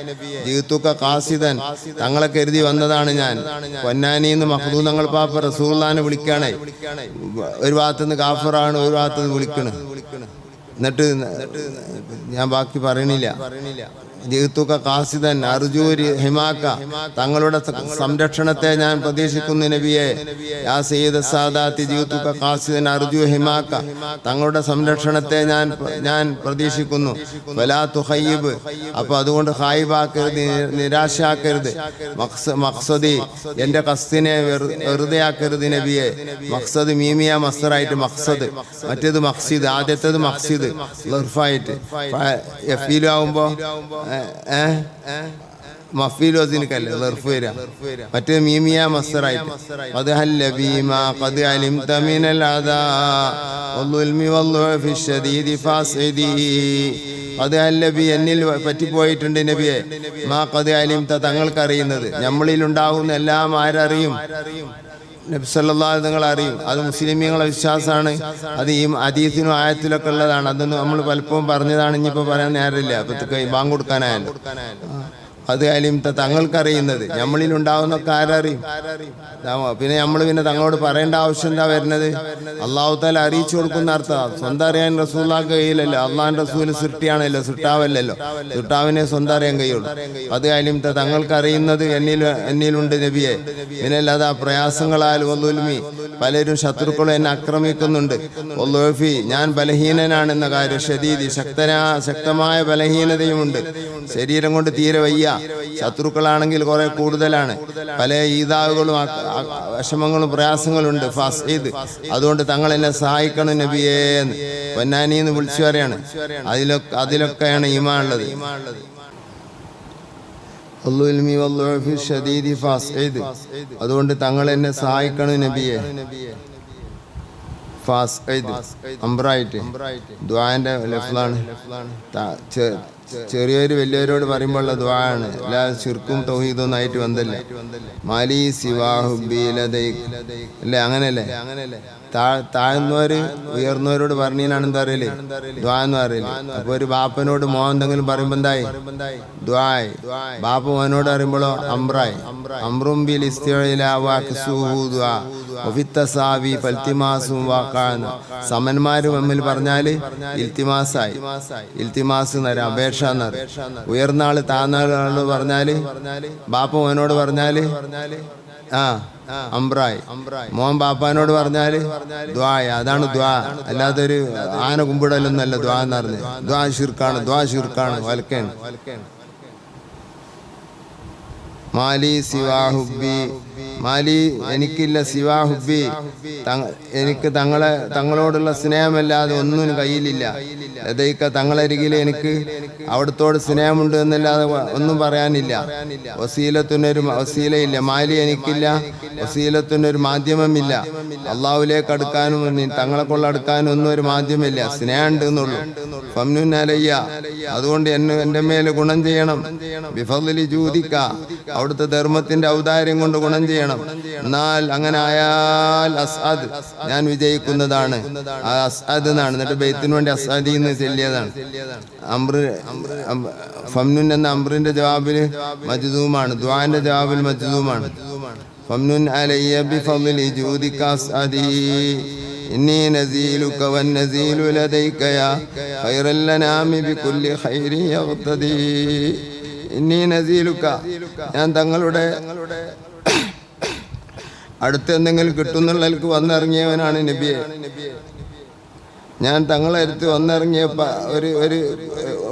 ജിതുക ഖാസിദൻ, തങ്ങളെ കരുതി വന്നതാണ് ഞാൻ. പൊന്നാനിന്ന് മഖ്ദൂം തങ്ങൾ പാപ്പ റസൂലുള്ളാഹിനെ വിളിക്കാണേ. ഒരു ഭാഗത്ത് കാഫറാണ്, ഒരു ഭാഗത്ത് വിളിക്കണ്. എന്നിട്ട് ഞാൻ ബാക്കി പറയണില്ല. ജിത്തുക ഖാസിദൻ അർജൂരി ഹിമാക്ക, തങ്ങളുടെ സംരക്ഷണത്തെ ഞാൻ പ്രതീക്ഷിക്കുന്നു നബിയെ. യാ സയ്യിദ സാദാത്തി ജിത്തുക ഖാസിദൻ അർജു ഹിമാക്ക, തങ്ങളുടെ സംരക്ഷണത്തെ ഞാൻ പ്രതീക്ഷിക്കുന്നു. വലാ തുഖയ്യിബ്, അപ്പോൾ അതുകൊണ്ട് ഖായിബാക്കരുത്, നിരാശയാക്കരുത്. മഖ്സദി, എൻ്റെ ഖസ്ദിനെ വെറുതെ ആക്കരുത് നബിയെ. മഖ്സദ് മീമിയ മസ്തറായിട്ട് മഖ്സദ്, മറ്റേത് മഖ്സിദ്. ആദ്യത്തേത് മഖ്സിദ് ലർഫായിട്ട്, എഫീലാവുമ്പോൾ മഫീലോസിനിക്കല്ലേ ലർഫ് വരിക. മറ്റേ മീമിയ മസ്തറായിട്ട്. അത് ഹല്ലബീമാ ഖദ് അലിംത മിനൽ അദാ വൽദുൽമി വൽദുഅഫി ശദീദി ഫാസിദി. അത് ഹല്ലബി, എന്നിൽ പറ്റിപ്പോയിട്ടുണ്ട് നബിയെ. മാ ഖദ് അലിംത, തങ്ങൾക്കറിയുന്നത്. നമ്മളിൽ ഉണ്ടാകുന്ന എല്ലാം ആരറിയും? നബി സല്ലല്ലാഹു അലൈഹി നിങ്ങൾ അറിയും. അത് മുസ്ലിമീങ്ങളെ വിശ്വാസമാണ്. അത് ഈ ഹദീസിനും ആയത്തിലൊക്കെ ഉള്ളതാണ്. അതൊന്നും നമ്മൾ പലപ്പോഴും പറഞ്ഞതാണ്. ഇനിയിപ്പോൾ പറയാൻ നേരമില്ല. അപ്പൊ ബാങ്ക് കൊടുക്കാനായല്ലോ. അത് അലിംത, തങ്ങൾക്കറിയുന്നത്. നമ്മളിലുണ്ടാവുന്നൊക്കെ ആരറിയും? പിന്നെ നമ്മൾ തങ്ങളോട് പറയേണ്ട ആവശ്യം എന്താ വരുന്നത്? അള്ളാഹു തആല അറിയിച്ചു കൊടുക്കുന്ന അർത്ഥം. സ്വന്തം അറിയാൻ റസൂലുള്ളാഹിക്ക് കഴിയില്ലല്ലോ. അള്ളാഹിന്റെ റസൂൽ സൃഷ്ടിയാണല്ലോ, സൃഷ്ടാവല്ലല്ലോ. സൃഷ്ടാവിനെ സ്വന്തം അറിയാൻ കഴിയുള്ളൂ. അത് അലിംത, തങ്ങൾക്കറിയുന്നത് എന്നിലുണ്ട് നബിയെ. പിന്നല്ലാതെ ആ പ്രയാസങ്ങളാൽ വല്ലുൽമി, പലരും ശത്രുക്കളും എന്നെ ആക്രമിക്കുന്നുണ്ട്. വല്ലുഅഫി, ഞാൻ ബലഹീനനാണെന്ന കാര്യം. ഷദീദി, ശക്തമായ ബലഹീനതയുമുണ്ട്. ശരീരം കൊണ്ട് തീരെ വയ്യ. ശത്രുക്കളാണെങ്കിൽ കുറെ കൂടുതലാണ്. പല ഈദാവുകളും വിഷമങ്ങളും പ്രയാസങ്ങളുണ്ട്. ഫാസിദ്, അതുകൊണ്ട് തങ്ങൾ എന്നെ സഹായിക്കണം നബിയേ എന്ന് പൊന്നാനിന്ന് വിളിച്ചു പറയാണ്. അതിലൊക്കെയാണ് ഈമാൻ ഉള്ളത്. അതുകൊണ്ട് തങ്ങൾ എന്നെ സഹായിക്കണം നബിയെ. അംബ്രായിട്ട് ദുആന്റെ ലഫ്ലാണ്. ചെറിയൊരു വലിയവരോട് പറയുമ്പോഴുള്ള ദുആണ്. എല്ലാ ശിർക്കും തൗഹീദൊന്നും ആയിട്ട് വന്നല്ല. മാലി സിവാഹുബീലദൈക് അല്ലേ, അങ്ങനെയല്ലേ? താഴ്ന്നവര് ഉയർന്നവരോട് പറഞ്ഞാണ് എന്താ അറിയില്ലേ? ദ്വാ എന്ന് പറയില്ലേ? അപ്പൊ ഒരു ബാപ്പനോട് മോൻ എന്തെങ്കിലും പറയുമ്പോ എന്തായി? ദ്വായ്. ബാപ്പ മോനോട് പറയുമ്പോഴോ അംബ്രായ്. അംറും ബിൽ സമന്മാര് തമ്മിൽ പറഞ്ഞാല് ഇൽത്തിമാസായി. ഇൽത്തിമാസ് എന്നറിയാം, അപേക്ഷ എന്നറിയാം. ഉയർന്ന ആള് താഴ്ന്ന ആളോട് പറഞ്ഞാല്, ബാപ്പ മോനോട് പറഞ്ഞാല് അംബ്രായ്. മോൻ ബാപ്പാനോട് പറഞ്ഞാല് ദ്വായ. അതാണ് ദ്വാ. അല്ലാതൊരു ആന കുമ്പിടലൊന്നല്ല ദ്വാ എന്ന് പറഞ്ഞ്. ദ്വാ ശിർക്കാണ്, ദ്വാ ശിർക്കാണ്, വൽക്കാണ്. മാലി സിവാഹുബി, മാലി എനിക്കില്ല സിവാഹുബി, എനിക്ക് തങ്ങളോടുള്ള സ്നേഹമല്ലാതെ ഒന്നും കയ്യിലില്ല. ലദൈക, തങ്ങളരികിൽ എനിക്ക് അവിടത്തോട് സ്നേഹമുണ്ട് എന്നല്ലാതെ ഒന്നും പറയാനില്ല. വസീലത്തിനൊരു വസീലയില്ല. മാലി എനിക്കില്ല, വസീലത്തിനൊരു മാധ്യമമില്ല. അള്ളാഹുലേക്ക് അടുക്കാനും തങ്ങളെ കൊള്ളടുക്കാനും ഒന്നും ഒരു മാധ്യമമില്ല. സ്നേഹമുണ്ട് എന്നുള്ളൂ. ഫംനുൻ അലയ്യ, അതുകൊണ്ട് എൻ്റെ മേൽ ഗുണം ചെയ്യണം. ബിഫദ്ലി ജൂദിക, അവിടുത്തെ ധർമ്മത്തിന്റെ ഔദാര്യം കൊണ്ട് ഗുണം ചെയ്യണം. എന്നാൽ അങ്ങനെ ആയാൽ അസ്അദ്, ഞാൻ വിജയിക്കുന്നതാണ്. അസ്അദ് എന്നാണ്. എന്നിട്ട് ബൈത്തിന് വേണ്ടി അസ്അദി എന്ന് ചെല്ലിയതാണ്. ഫംനുൻ എന്ന അംറിന്റെ ജവാബില് മജ്ദൂമാണ്. ദുആന്റെ ജവാബിൽ മജ്ദൂമാണ്. ഫംനുൻ അലയ്യ ബിഫദ്ലി ജൂദിക അസ്അദി ഇന്നി നസീലുക വന്നസീലു ലദൈക യാ ഖൈറൽ അനാമി ബികുല്ലി ഖൈരി യഖ്തദി. ഇന്നി നസീലുക, ഞാൻ തങ്ങളുടെ അടുത്ത് എന്തെങ്കിലും കിട്ടുന്നുള്ളവർക്ക് വന്നിറങ്ങിയവനാണ് നബിയെ. ഞാൻ തങ്ങളെ അടുത്ത്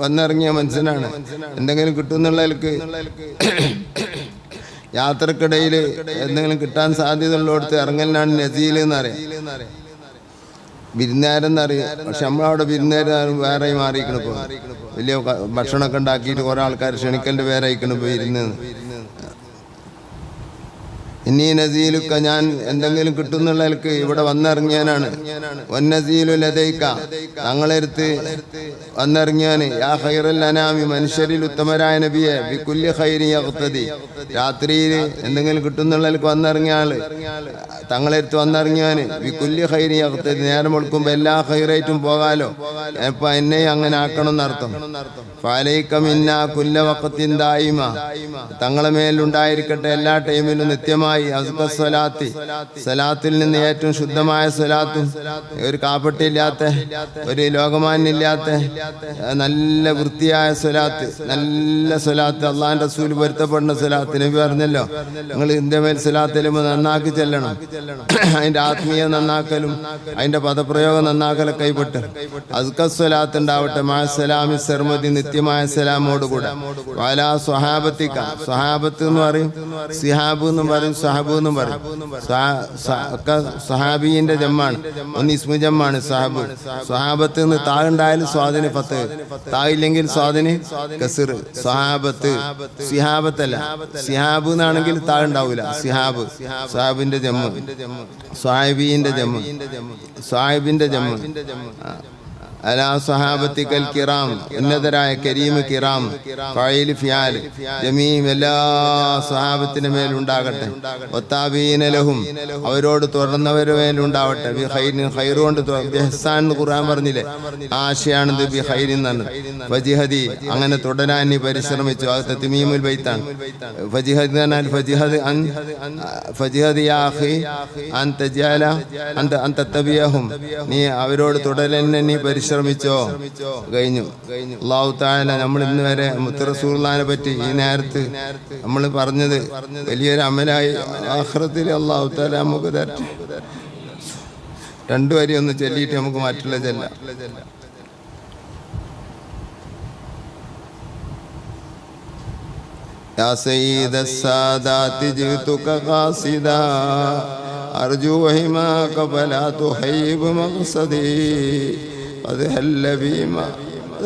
വന്നിറങ്ങിയ മനുഷ്യനാണ്. എന്തെങ്കിലും കിട്ടുന്നുള്ളവർക്ക്, യാത്രക്കിടയിൽ എന്തെങ്കിലും കിട്ടാൻ സാധ്യതയുള്ളടത്ത് ഇറങ്ങലിനാണ് നസീൽ എന്നറിയാം, വിരുന്നുകാരെന്നറിയാം. പക്ഷെ നമ്മളവിടെ വിരുന്നുകാരും വേറെ മാറിയിരിക്കണം. ഇപ്പോൾ വലിയ ഭക്ഷണമൊക്കെ ഉണ്ടാക്കിയിട്ട് കുറെ ആൾക്കാർ ക്ഷണിക്കലിൻ്റെ പേരായിരിക്കണം ഇപ്പോൾ ഇരുന്ന്. ഇന്നീ നസീലുക്ക ഞാൻ എന്തെങ്കിലും കിട്ടുന്നുള്ളവർക്ക് ഇവിടെ വന്നിറങ്ങിയാനാണ്. വന്നസീലു ലദൈക തങ്ങളെടുത്ത് വന്നിറങ്ങിയാന്. യാ ഖൈറൽ അനാമി മനുഷ്യരിൽ ഉത്തമരായ നബിയെ ബികുല്ലി ഖൈരി യഖ്തദി രാത്രിയിൽ എന്തെങ്കിലും കിട്ടുന്നുള്ളവർക്ക് വന്നിറങ്ങിയ ആള് തങ്ങളെടുത്ത് വന്നിറങ്ങിയാന്. ബികുല്ലി ഖൈരി യഖ്തദി നേരം കൊടുക്കുമ്പോൾ എല്ലാ ഖൈറായിട്ടും പോകാലോ. അപ്പൊ എന്നെ അങ്ങനെ ആക്കണം എന്നർത്ഥം. ഫഅലൈക മിന്നാ കുല്ല വഖത്തിൻ ദായിമ തങ്ങളെ മേലുണ്ടായിരിക്കട്ടെ എല്ലാ ടൈമിലും നിത്യമായി. അസ്ക സ്വലാത്തി സ്വലാത്തിൽ നിന്ന് ഏറ്റവും ശുദ്ധമായ സ്വലാത്തും ഒരു കാപ്പട്ടില്ലാത്ത ഒരു ലോകമാനില്ലാത്ത നല്ല വൃത്തിയായ സ്വലാത്ത്, നല്ല സ്വലാത്ത്, അള്ളാഹിന്റെ റസൂൽ പൊരുത്തപ്പെടുന്ന സ്വലാത്ത്. നബി പറഞ്ഞല്ലോ നിങ്ങൾ ഇതിന്റെ മേൽ സ്വലാത്തിലുമ്പോൾ നന്നാക്കി ചെല്ലണം. അതിന്റെ ആത്മീയ നന്നാക്കലും അതിന്റെ പദപ്രയോഗം നന്നാക്കലും കൈപ്പെട്ട് അസ്ക സ്വലാത്ത് ഉണ്ടാവട്ടെ. മാസലാമി സർമതി നിത്യമായ സലാമോടുകൂടെ. വാലാ സ്വഹാബത്തിക്ക സ്വഹാബത്ത് എന്ന് പറയും, സിഹാബ് എന്നും പറയും, സഹബ് എന്നും പറയും. സഹാബിന്റെ ജമ്മാണ്, ഒന്ന് ഇസ്മു ജമ്മാണ് സഹബ്. സ്വഹാബത്ത് നിന്ന് താഴുണ്ടായാലും സ്വാദിന് ഫത്ത്, തായില്ലെങ്കിൽ സ്വാദിന് കസിർ. സ്വഹാബത്ത് സിഹാബത്തല്ല, സിഹാബ് എന്നാണെങ്കിൽ താഴുണ്ടാവൂല. സിഹാബ് സാഹിബിന്റെ ജമ്മ്, സ്വാഹിബിന്റെ ജമ്മ്, സ്വാഹിബിന്റെ ജമ്മ്. അലാ സ്വഹാബത്തിക്കൽ കിറാം ഉന്നതരായ കരീം കിറാം ഫഈൽ ഫിയാൽ ജമീം എല്ലാ സ്വഹാബത്തിന്റെ മേലുണ്ടാകട്ടെ. വത്താബീന ലഹും അവരോട് തുടർന്നവരുടെ മേലുണ്ടാവട്ടെ. ബി ഖൈരിൻ ഖൈർ കൊണ്ട് ബിഹ്സാൻ എന്ന് ഖുർആൻ പറഞ്ഞില്ലേ, ആശയാണിത്. ബി ഖൈരിൻ എന്ന് ഫജിഹദി അങ്ങനെ തുടരാൻ നീ പരിശ്രമിച്ചു. അത് തത്മീമുൽ ബൈത്താണ്. ഫജിഹദി എന്നാൽ ഫജിഹദി യാ അഖി അൻ തജഅല അൻ തത്തബിയഹും നീ അവരോട് തുടരലിനെ നീ ശ്രമിച്ചോ. കഴിഞ്ഞു. അല്ലാഹു തആല നമ്മൾ ഇന്ന് വരെ മുത്ത് റസൂലുള്ളാഹിനെ പറ്റി ഈ നേരത്ത് നമ്മൾ പറഞ്ഞത് വലിയൊരു അമലായി ആഖിറത്തിൽ അല്ലാഹു തആല നമുക്ക് തരട്ടെ. രണ്ടു വരി ഒന്ന് ചൊല്ലിയിട്ട് നമുക്ക് മറ്റുള്ള ചെല്ലാം. യാ സയ്യിദസ് സാദാതി ജിതുക ഖാസിദാ അർജു വഹിമാക ഫലാ തുഹൈബ് മഖ്സദി قد هل بما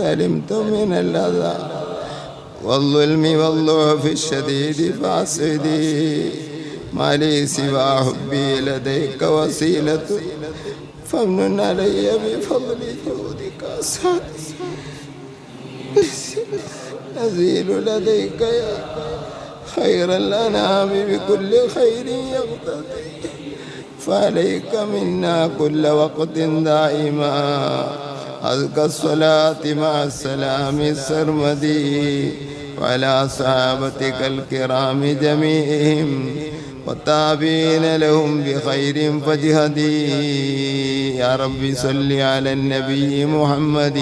علمت من الأذى والظلم والضعف الشديد فاسدي ما لي سوى حبي لديك وسيلة فمن علي بفضل جودك أسعد نزيل لديك يا خير الأنام بكل خير يقتدي فعليك منا كل وقت دائما أزكى الصلاة مع السلام السرمدي وعلى صحابتك الكرام جميعهم والتابعين لهم بخير فجهدي يا رب صل على النبي محمد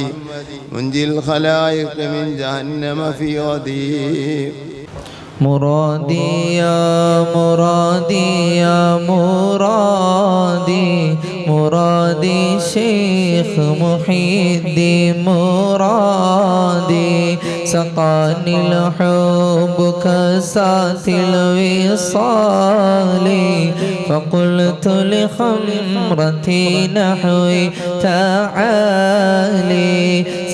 منجي الخلائق من جهنم في غدي مرادي يا مرادي يا مرادي مرادي شيخ محي الدين مرادي سقاني الحب كاسات الوصال فقلت لخمرتي نحوي تعالي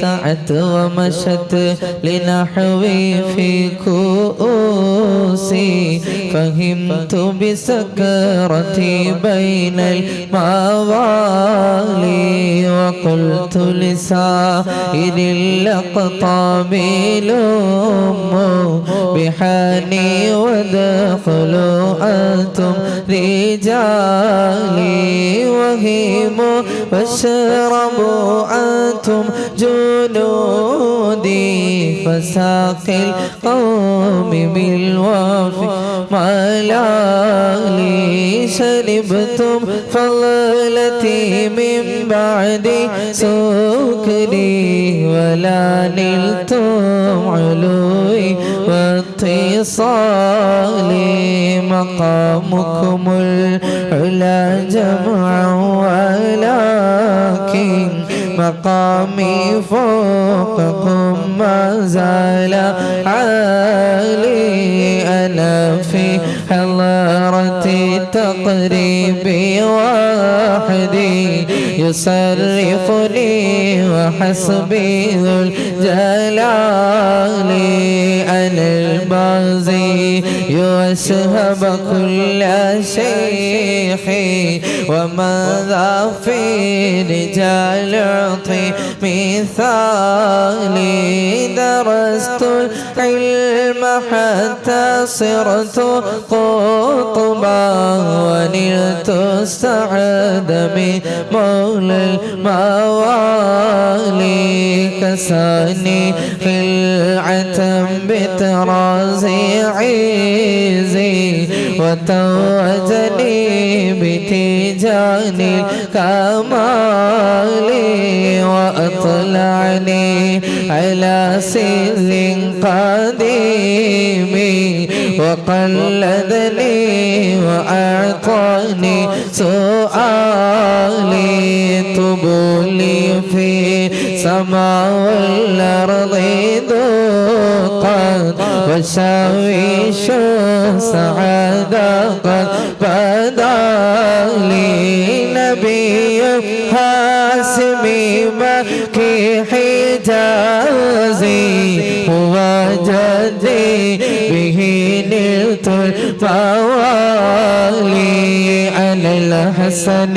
سعت ومشت لنحوي في كؤوسي فهمت بسكرتي بين الموالي وقلت لسائر الأقطاب لوموا بحاني وادخلوا أنتم رجالي وهيموا واشربوا أنتم جنودي فساقي القوم بالوافي ملالي شربتم فضلتي من بعد سكري ولا نلتم علوي واتصالي مقامكم العلا جمعا ولكن مقامي فوقكم ما زال عالي أنا في حضرة التقريب وحدي يصرفني وحسبي ذو الجلال أنا البازي وأشهب كل شيخ وماذا في رجال أعطي مثالي درست العلم حتى صرت قطبا ونلت السعد من مولى الموالي كساني خلعة بترازي عيزي وتوجني بتيجان الكمال وأطلعني على سر قديم وقلدني وأعطاني سؤالي تبولي في سماء والأرض ذوقا وشاويش سعادة قد بدا لي نبي هاشمي مكي حجازي هو جدي به نلت الموالي على الحسن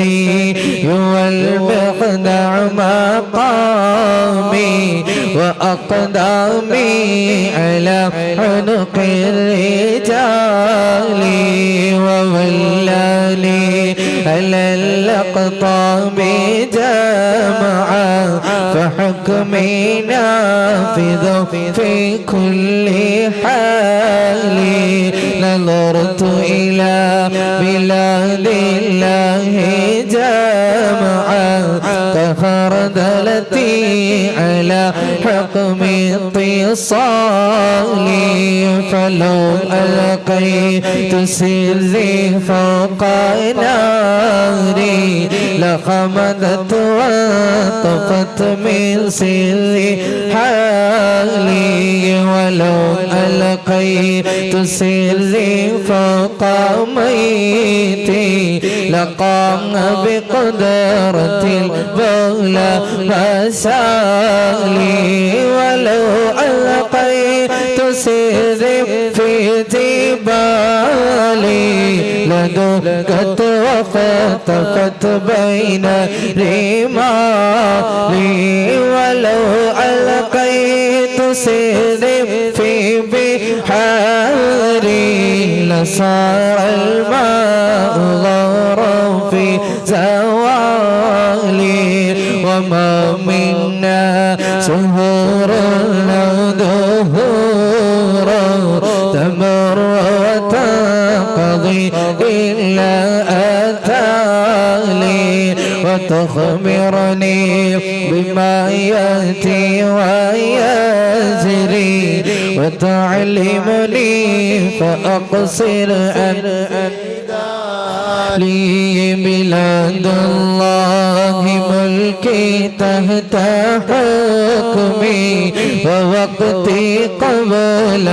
والمقدع مقامي وأقدامي على عنق الرجال وولاني على الأقطاب جمعا فحكمي نافذ في كل حال نظرت إلى بلاد الله جمعا كخردلتي على حكم اتصالي فلو ألقيت سري فوق ناري لخمدت وطفت من سري حالي ولو ألقيت سري فوق ميتي لقام بقدرة المولى مسالي ولو ألقيت سري في جبالي لدقت وخطفت بين رمالي ولو ألقيت سري في بحاري لصار الماء غورا في زوالي وما منا سهور أو دهور تمر وتنقضي إلا أتالي وتخبرني بما يأتي ويجري وتعلمني فأقصر أن لي بلاد الله ملكي تحت حكمي ووقتي قبل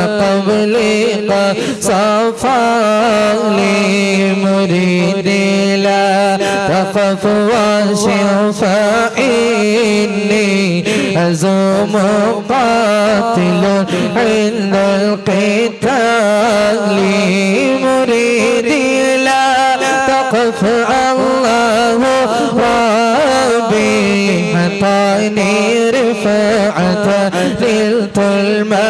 صفى لي مريدي لا تخف واشع فإني أزوم قاتل عند القتال مريدي لا تخف الله ربي أعطاني رفعة نلت المعالي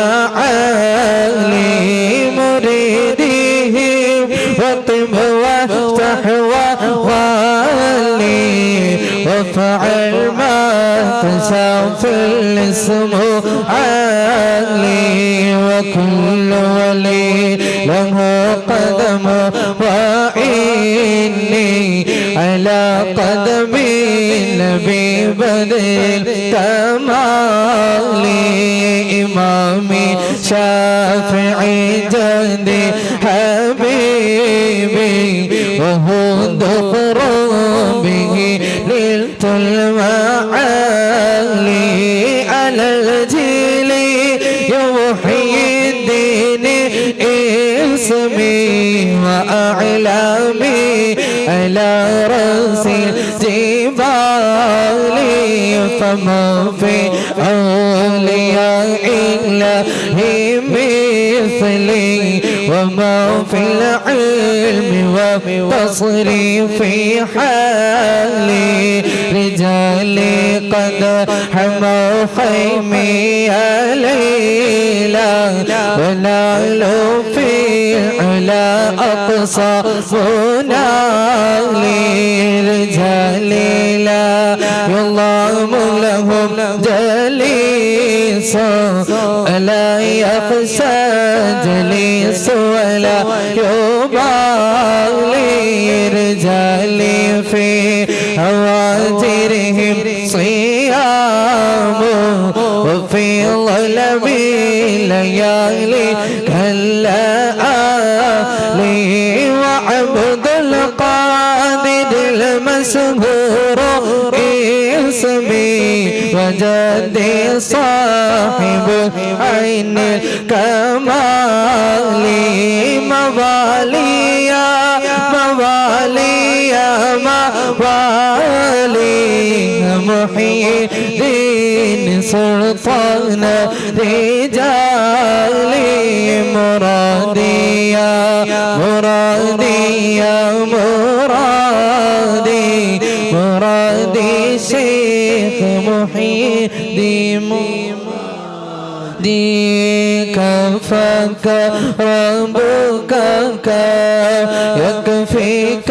مريديه وطب وافتح وغالي وفعل ما تشاء في الاسم عالي وكل ولي له قدم وإني على قدم النبي بدل كمالي إمامي شافعي جدي حبيبي وهو ذكر به نلت المعالي على الجيل يوحي الدين اسمي وأعلامي على رأس الجبال فما في أولياء الله مثلي وما في العلم والتصريف حالي رجالي قد حموا خيمي يا ليلى ونالوا في على أقصى منالي رجالي لا يظلم لهم جليس لا يخشى جليس ولا يبالي رجالي في هواجرهم صيام وفي ظلم الليالي كاللآلي وعبد القادر المسهور اسمي وجدي صاحب عين الكمال مواليا مواليا موالي محيي الدين سلطان رجالي مرادي يا مرادي يا مرادي مرادي شيخ محيي الدين كفاك ربك يكفيك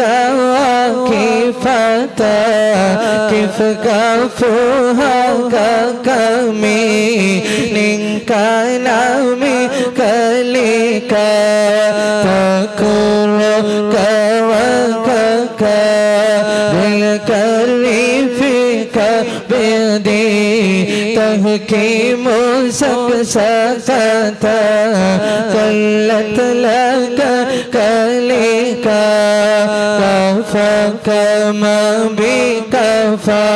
وكفاك كيف كفوها كمي من كلامك لك تكرك وكك للكريفك بدي تحكيم سكسكت قلت لك كلك كفاك ما بكفى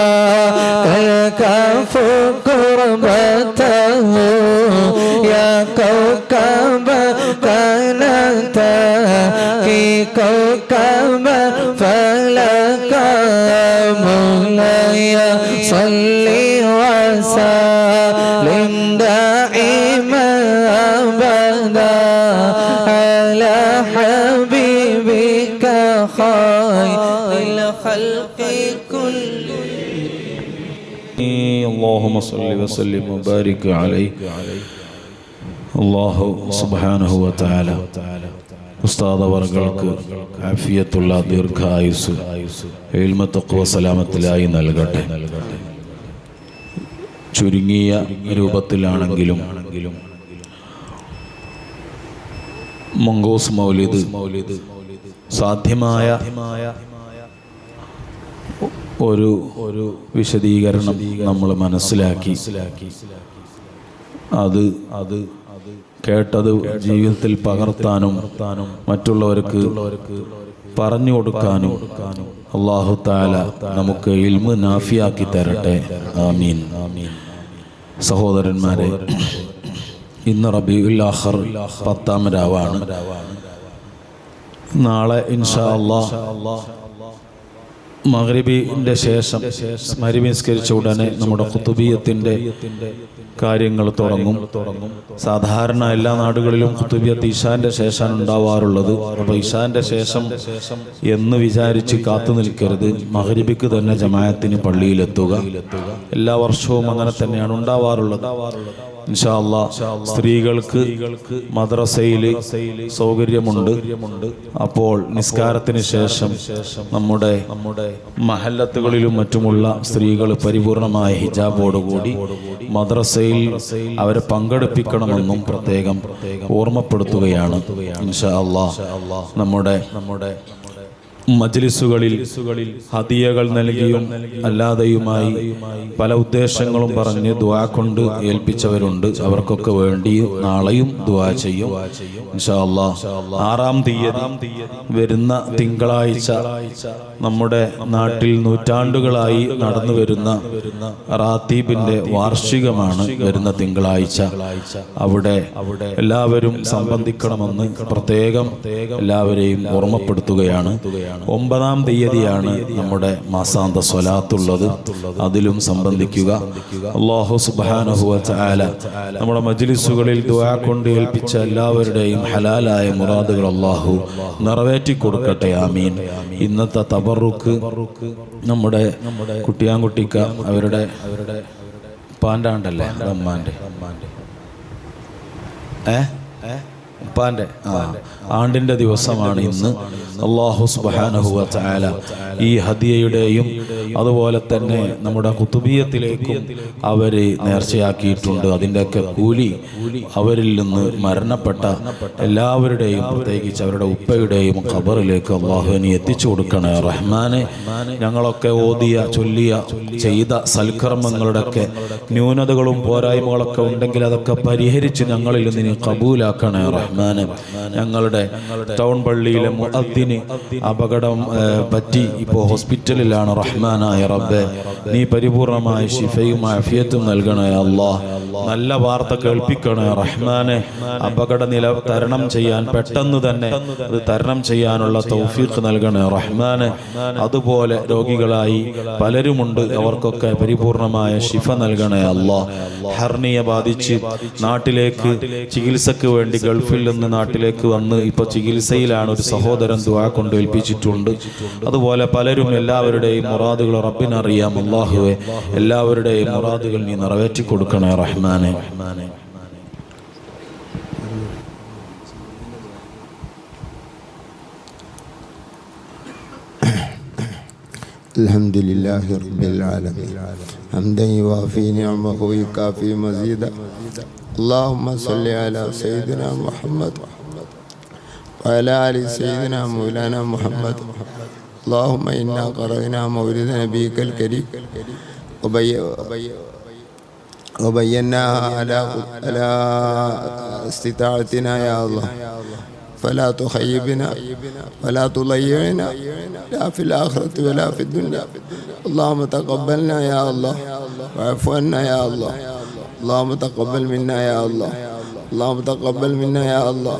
الكف قربته يا كوكب كانت كي كوكب فلك مولاي صلي وسلم دائما أبدا على حبيبك خير الخلق كلهم اللهم صل وسلم وبارك عليه അല്ലാഹു സുബ്ഹാനഹു വ തആല ഉസ്താദ് അവർക്ക് ആഫിയത്തുള്ള ദീർഘായുസ് ഇൽമ തഖ്വ സലാമത്തിലായി നൽകട്ടെ. ചുരുങ്ങിയ രൂപത്തിലാണെങ്കിലും മംഗൂസ് മൗലിദ് സാധ്യമായ ഒരു വിശദീകരണം നമ്മൾ മനസ്സിലാക്കി അത് കേട്ടത് ജീവിതത്തിൽ പകർത്താനും മറ്റുള്ളവർക്ക് പറഞ്ഞു കൊടുക്കാനും അല്ലാഹു തആല നമുക്ക് ഇൽമ് നാഫിയാക്കി തരട്ടെ. ആമീൻ. സഹോദരന്മാരെ, ഇന്ന് റബീഉൽ ആഖിർ 10-ാം രാവാണ്. നാളെ ഇൻഷാ അല്ലാഹ് മഗ്രിബിന്റെ ശേഷം മഗ്രിബ് നിസ്കരിച്ച ഉടനെ നമ്മുടെ ഖുതുബിയത്തിന്റെ കാര്യങ്ങൾ തുടങ്ങും. സാധാരണ എല്ലാ നാടുകളിലും ഖുതുബിയത്ത് ഇശാന്റെ ശേഷമാണ് ഉണ്ടാവാറുള്ളത്. അപ്പോൾ ഇശാന്റെ ശേഷം എന്ന് വിചാരിച്ച് കാത്തു നിൽക്കരുത്. മഗ്രിബിക്ക് തന്നെ ജമാഅത്തിന് പള്ളിയിലെത്തുക. എല്ലാ വർഷവും അങ്ങനെ തന്നെയാണ് ഉണ്ടാവാറുള്ളത്. ഇൻഷാ അല്ലാഹ് സ്ത്രീകൾക്ക് മദ്രസയിൽ സൗകര്യമുണ്ട്. അപ്പോൾ നിസ്കാരത്തിന് ശേഷം നമ്മുടെ മഹല്ലത്തുകളിലും മറ്റുമുള്ള സ്ത്രീകൾ പരിപൂർണമായ ഹിജാബോടുകൂടി മദ്രസയിൽ അവരെ പങ്കെടുപ്പിക്കണമെന്നും പ്രത്യേകം ഓർമ്മപ്പെടുത്തുകയാണ്. ഇൻഷാ അല്ലാഹ് നമ്മുടെ മജ്ലിസുകളിൽ ഹദിയകൾ നൽകിയും അല്ലാതെയുമായി പല ഉദ്ദേശങ്ങളും പറഞ്ഞ് ദുആ കൊണ്ട് ഏൽപ്പിച്ചവരുണ്ട്. അവർക്കൊക്കെ വേണ്ടി നാളെയും ദുആ ചെയ്യും ഇൻഷാ അല്ലാഹ്. 6-ാം തീയതി വരുന്ന തിങ്കളാഴ്ച നമ്മുടെ നാട്ടിൽ നൂറ്റാണ്ടുകളായി നടന്നു വരുന്ന റാത്തീബിന്റെ വാർഷികമാണ് വരുന്ന തിങ്കളാഴ്ച. അവിടെ എല്ലാവരും സംബന്ധിക്കണമെന്ന് പ്രത്യേകം എല്ലാവരെയും ഓർമ്മപ്പെടുത്തുകയാണ്. 9-ാം തീയതിയാണ് നമ്മുടെ മാസാന്ത സ്വലാത്തുള്ളത്. അതിലും സംബന്ധിക്കുക. അല്ലാഹു സുബ്ഹാനഹു വ തആല നമ്മുടെ മജ്ലിസുകളിൽ ദുആ കൊണ്ട് ഏൽപ്പിച്ച എല്ലാവരുടെയും ഹലാലായ മുറാദുകൾ അല്ലാഹു നിറവേറ്റി കൊടുക്കട്ടെ. ആമീൻ. ഇന്നത്തെ തബറുക്ക് നമ്മുടെ കുട്ടിയാൻകുട്ടിക്ക അവരുടെ പാൻഡാണ്ടല്ലേ അമ്മാൻ്റെ ഉപ്പാൻ്റെ ആണ്ടിൻ്റെ ദിവസമാണ് ഇന്ന്. അല്ലാഹു സുബ്ഹാനഹു വ തആല ഈ ഹദിയയുടെയും അതുപോലെ തന്നെ നമ്മുടെ കുതുബിയത്തിലേക്കും അവർ നേർച്ചയാക്കിയിട്ടുണ്ട്. അതിൻ്റെയൊക്കെ കൂലി അവരിൽ നിന്ന് മരണപ്പെട്ട എല്ലാവരുടെയും പ്രത്യേകിച്ച് അവരുടെ ഉപ്പയുടെയും ഖബറിലേക്ക് അല്ലാഹുവിനെ എത്തിച്ചു കൊടുക്കണേ റഹ്മാനെ. ഞങ്ങളൊക്കെ ഓതിയ ചൊല്ലിയ ചെയ്ത സൽക്കർമ്മങ്ങളുടെയൊക്കെ ന്യൂനതകളും പോരായ്മകളൊക്കെ ഉണ്ടെങ്കിൽ അതൊക്കെ പരിഹരിച്ച് ഞങ്ങളിൽ നിന്ന് നീ കബൂലാക്കണേ റഹ്മാനെ. ഞങ്ങളുടെ ടൗൺ പള്ളിയിലെ മുഅദ്ദിന് അപകടം പറ്റി ഇപ്പോൾ ഹോസ്പിറ്റലിലാണ്. റഹ്മാനായ റബ്ബേ, നീ പരിപൂർണമായ ശിഫയും ആഫിയത്തും നൽകണേ അല്ലാഹ്. നല്ല വാർത്ത കേൾപ്പിക്കണേ റഹ്മാനെ. അപകടനില തരണം ചെയ്യാൻ പെട്ടെന്ന് തന്നെ അത് തരണം ചെയ്യാനുള്ള തൗഫീഖ് നൽകണേ റഹ്മാനെ. അതുപോലെ രോഗികളായി പലരുമുണ്ട്, അവർക്കൊക്കെ പരിപൂർണമായ ശിഫ നൽകണേ അല്ലാഹ്. ഹർണിയ ബാധിച്ച് നാട്ടിലേക്ക് ചികിത്സക്ക് വേണ്ടി ഗൾഫിൽ നിന്ന് നാട്ടിലേക്ക് വന്ന് ഇപ്പോൾ ചികിത്സയിലാണ് ഒരു സഹോദരൻ ദുആ കൊണ്ട് ഏൽപ്പിച്ചിട്ടുണ്ട്. അതുപോലെ പലരും എല്ലാവരുടെയും മുറാദുകൾ റബ്ബിനറിയാം. അല്ലാഹുവേ, എല്ലാവരുടെയും മുറാദുകൾ നീ നിറവേറ്റി കൊടുക്കണേ റഹ്മാനെ. അൽഹംദുലില്ലാഹി റബ്ബിൽ ആലമീൻ ഹംദൻ യുവാഫി നിഅമഹു വയുകാഫി മസീദ. اللهم صل على سيدنا محمد وعلى آل سيدنا مولانا محمد. اللهم إنا قرأنا مولد نبيك الكريم وبيناها على استطاعتنا يا الله، فلا تخيبنا ولا تضيعنا لا في الآخرة ولا في الدنيا. اللهم تقبلنا يا الله واعف عنا يا الله. اللهم تقبل منا يا الله. اللهم تقبل منا يا الله.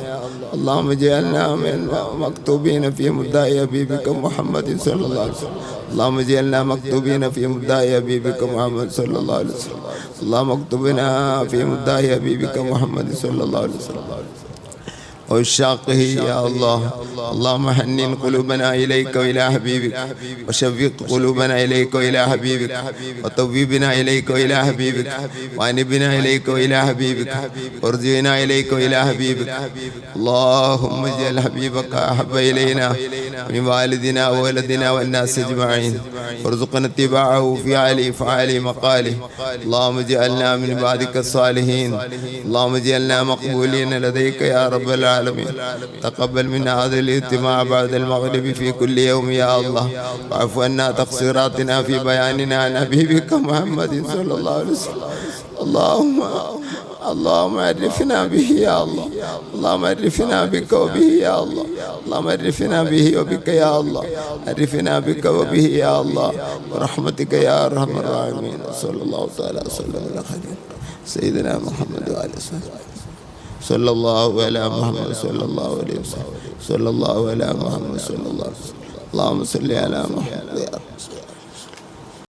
اللهم اجعلنا من مكتوبين في مداء حبيبك محمد صلى الله عليه وسلم. اللهم اجعلنا مكتوبين في مداء حبيبك محمد صلى الله عليه وسلم. اللهم اكتبنا في مداء حبيبك محمد صلى الله عليه وسلم وعشاقه يا الله. اللهم حنن قلوبنا إليك وإلى حبيبك، وشوق قلوبنا إليك وإلى حبيبك، وطوبنا إليك وإلى حبيبك، وأنبنا إليك وإلى حبيبك، وارجعنا إليك وإلى حبيبك. اللهم اجعل حبيبك أحب إلينا من والدنا وولدنا والناس أجمعين، وارزقنا اتباعه في علي فعلي مقاله. اللهم اجعلنا من عبادك الصالحين. اللهم اجعلنا مقبولين لديك يا رب العالمين. تقبل منا هذا الاجتماع بعد المغرب في كل يوم يا الله، واعف عنا تقصيراتنا في بياننا عن حبيبك محمد صلى الله عليه وسلم. اللهم عرفنا به يا الله. اللهم عرفنا بك وبه يا الله. اللهم عرفنا به وبك يا الله. عرفنا بك وبه يا الله برحمتك يا ارحم الراحمين. صلى الله تعالى وسلم على خير سيدنا محمد وعلى اله صلى الله على محمد صلى الله عليه وسلم. صلى الله على محمد صلى الله عليه وسلم. اللهم صل على محمد يا رب.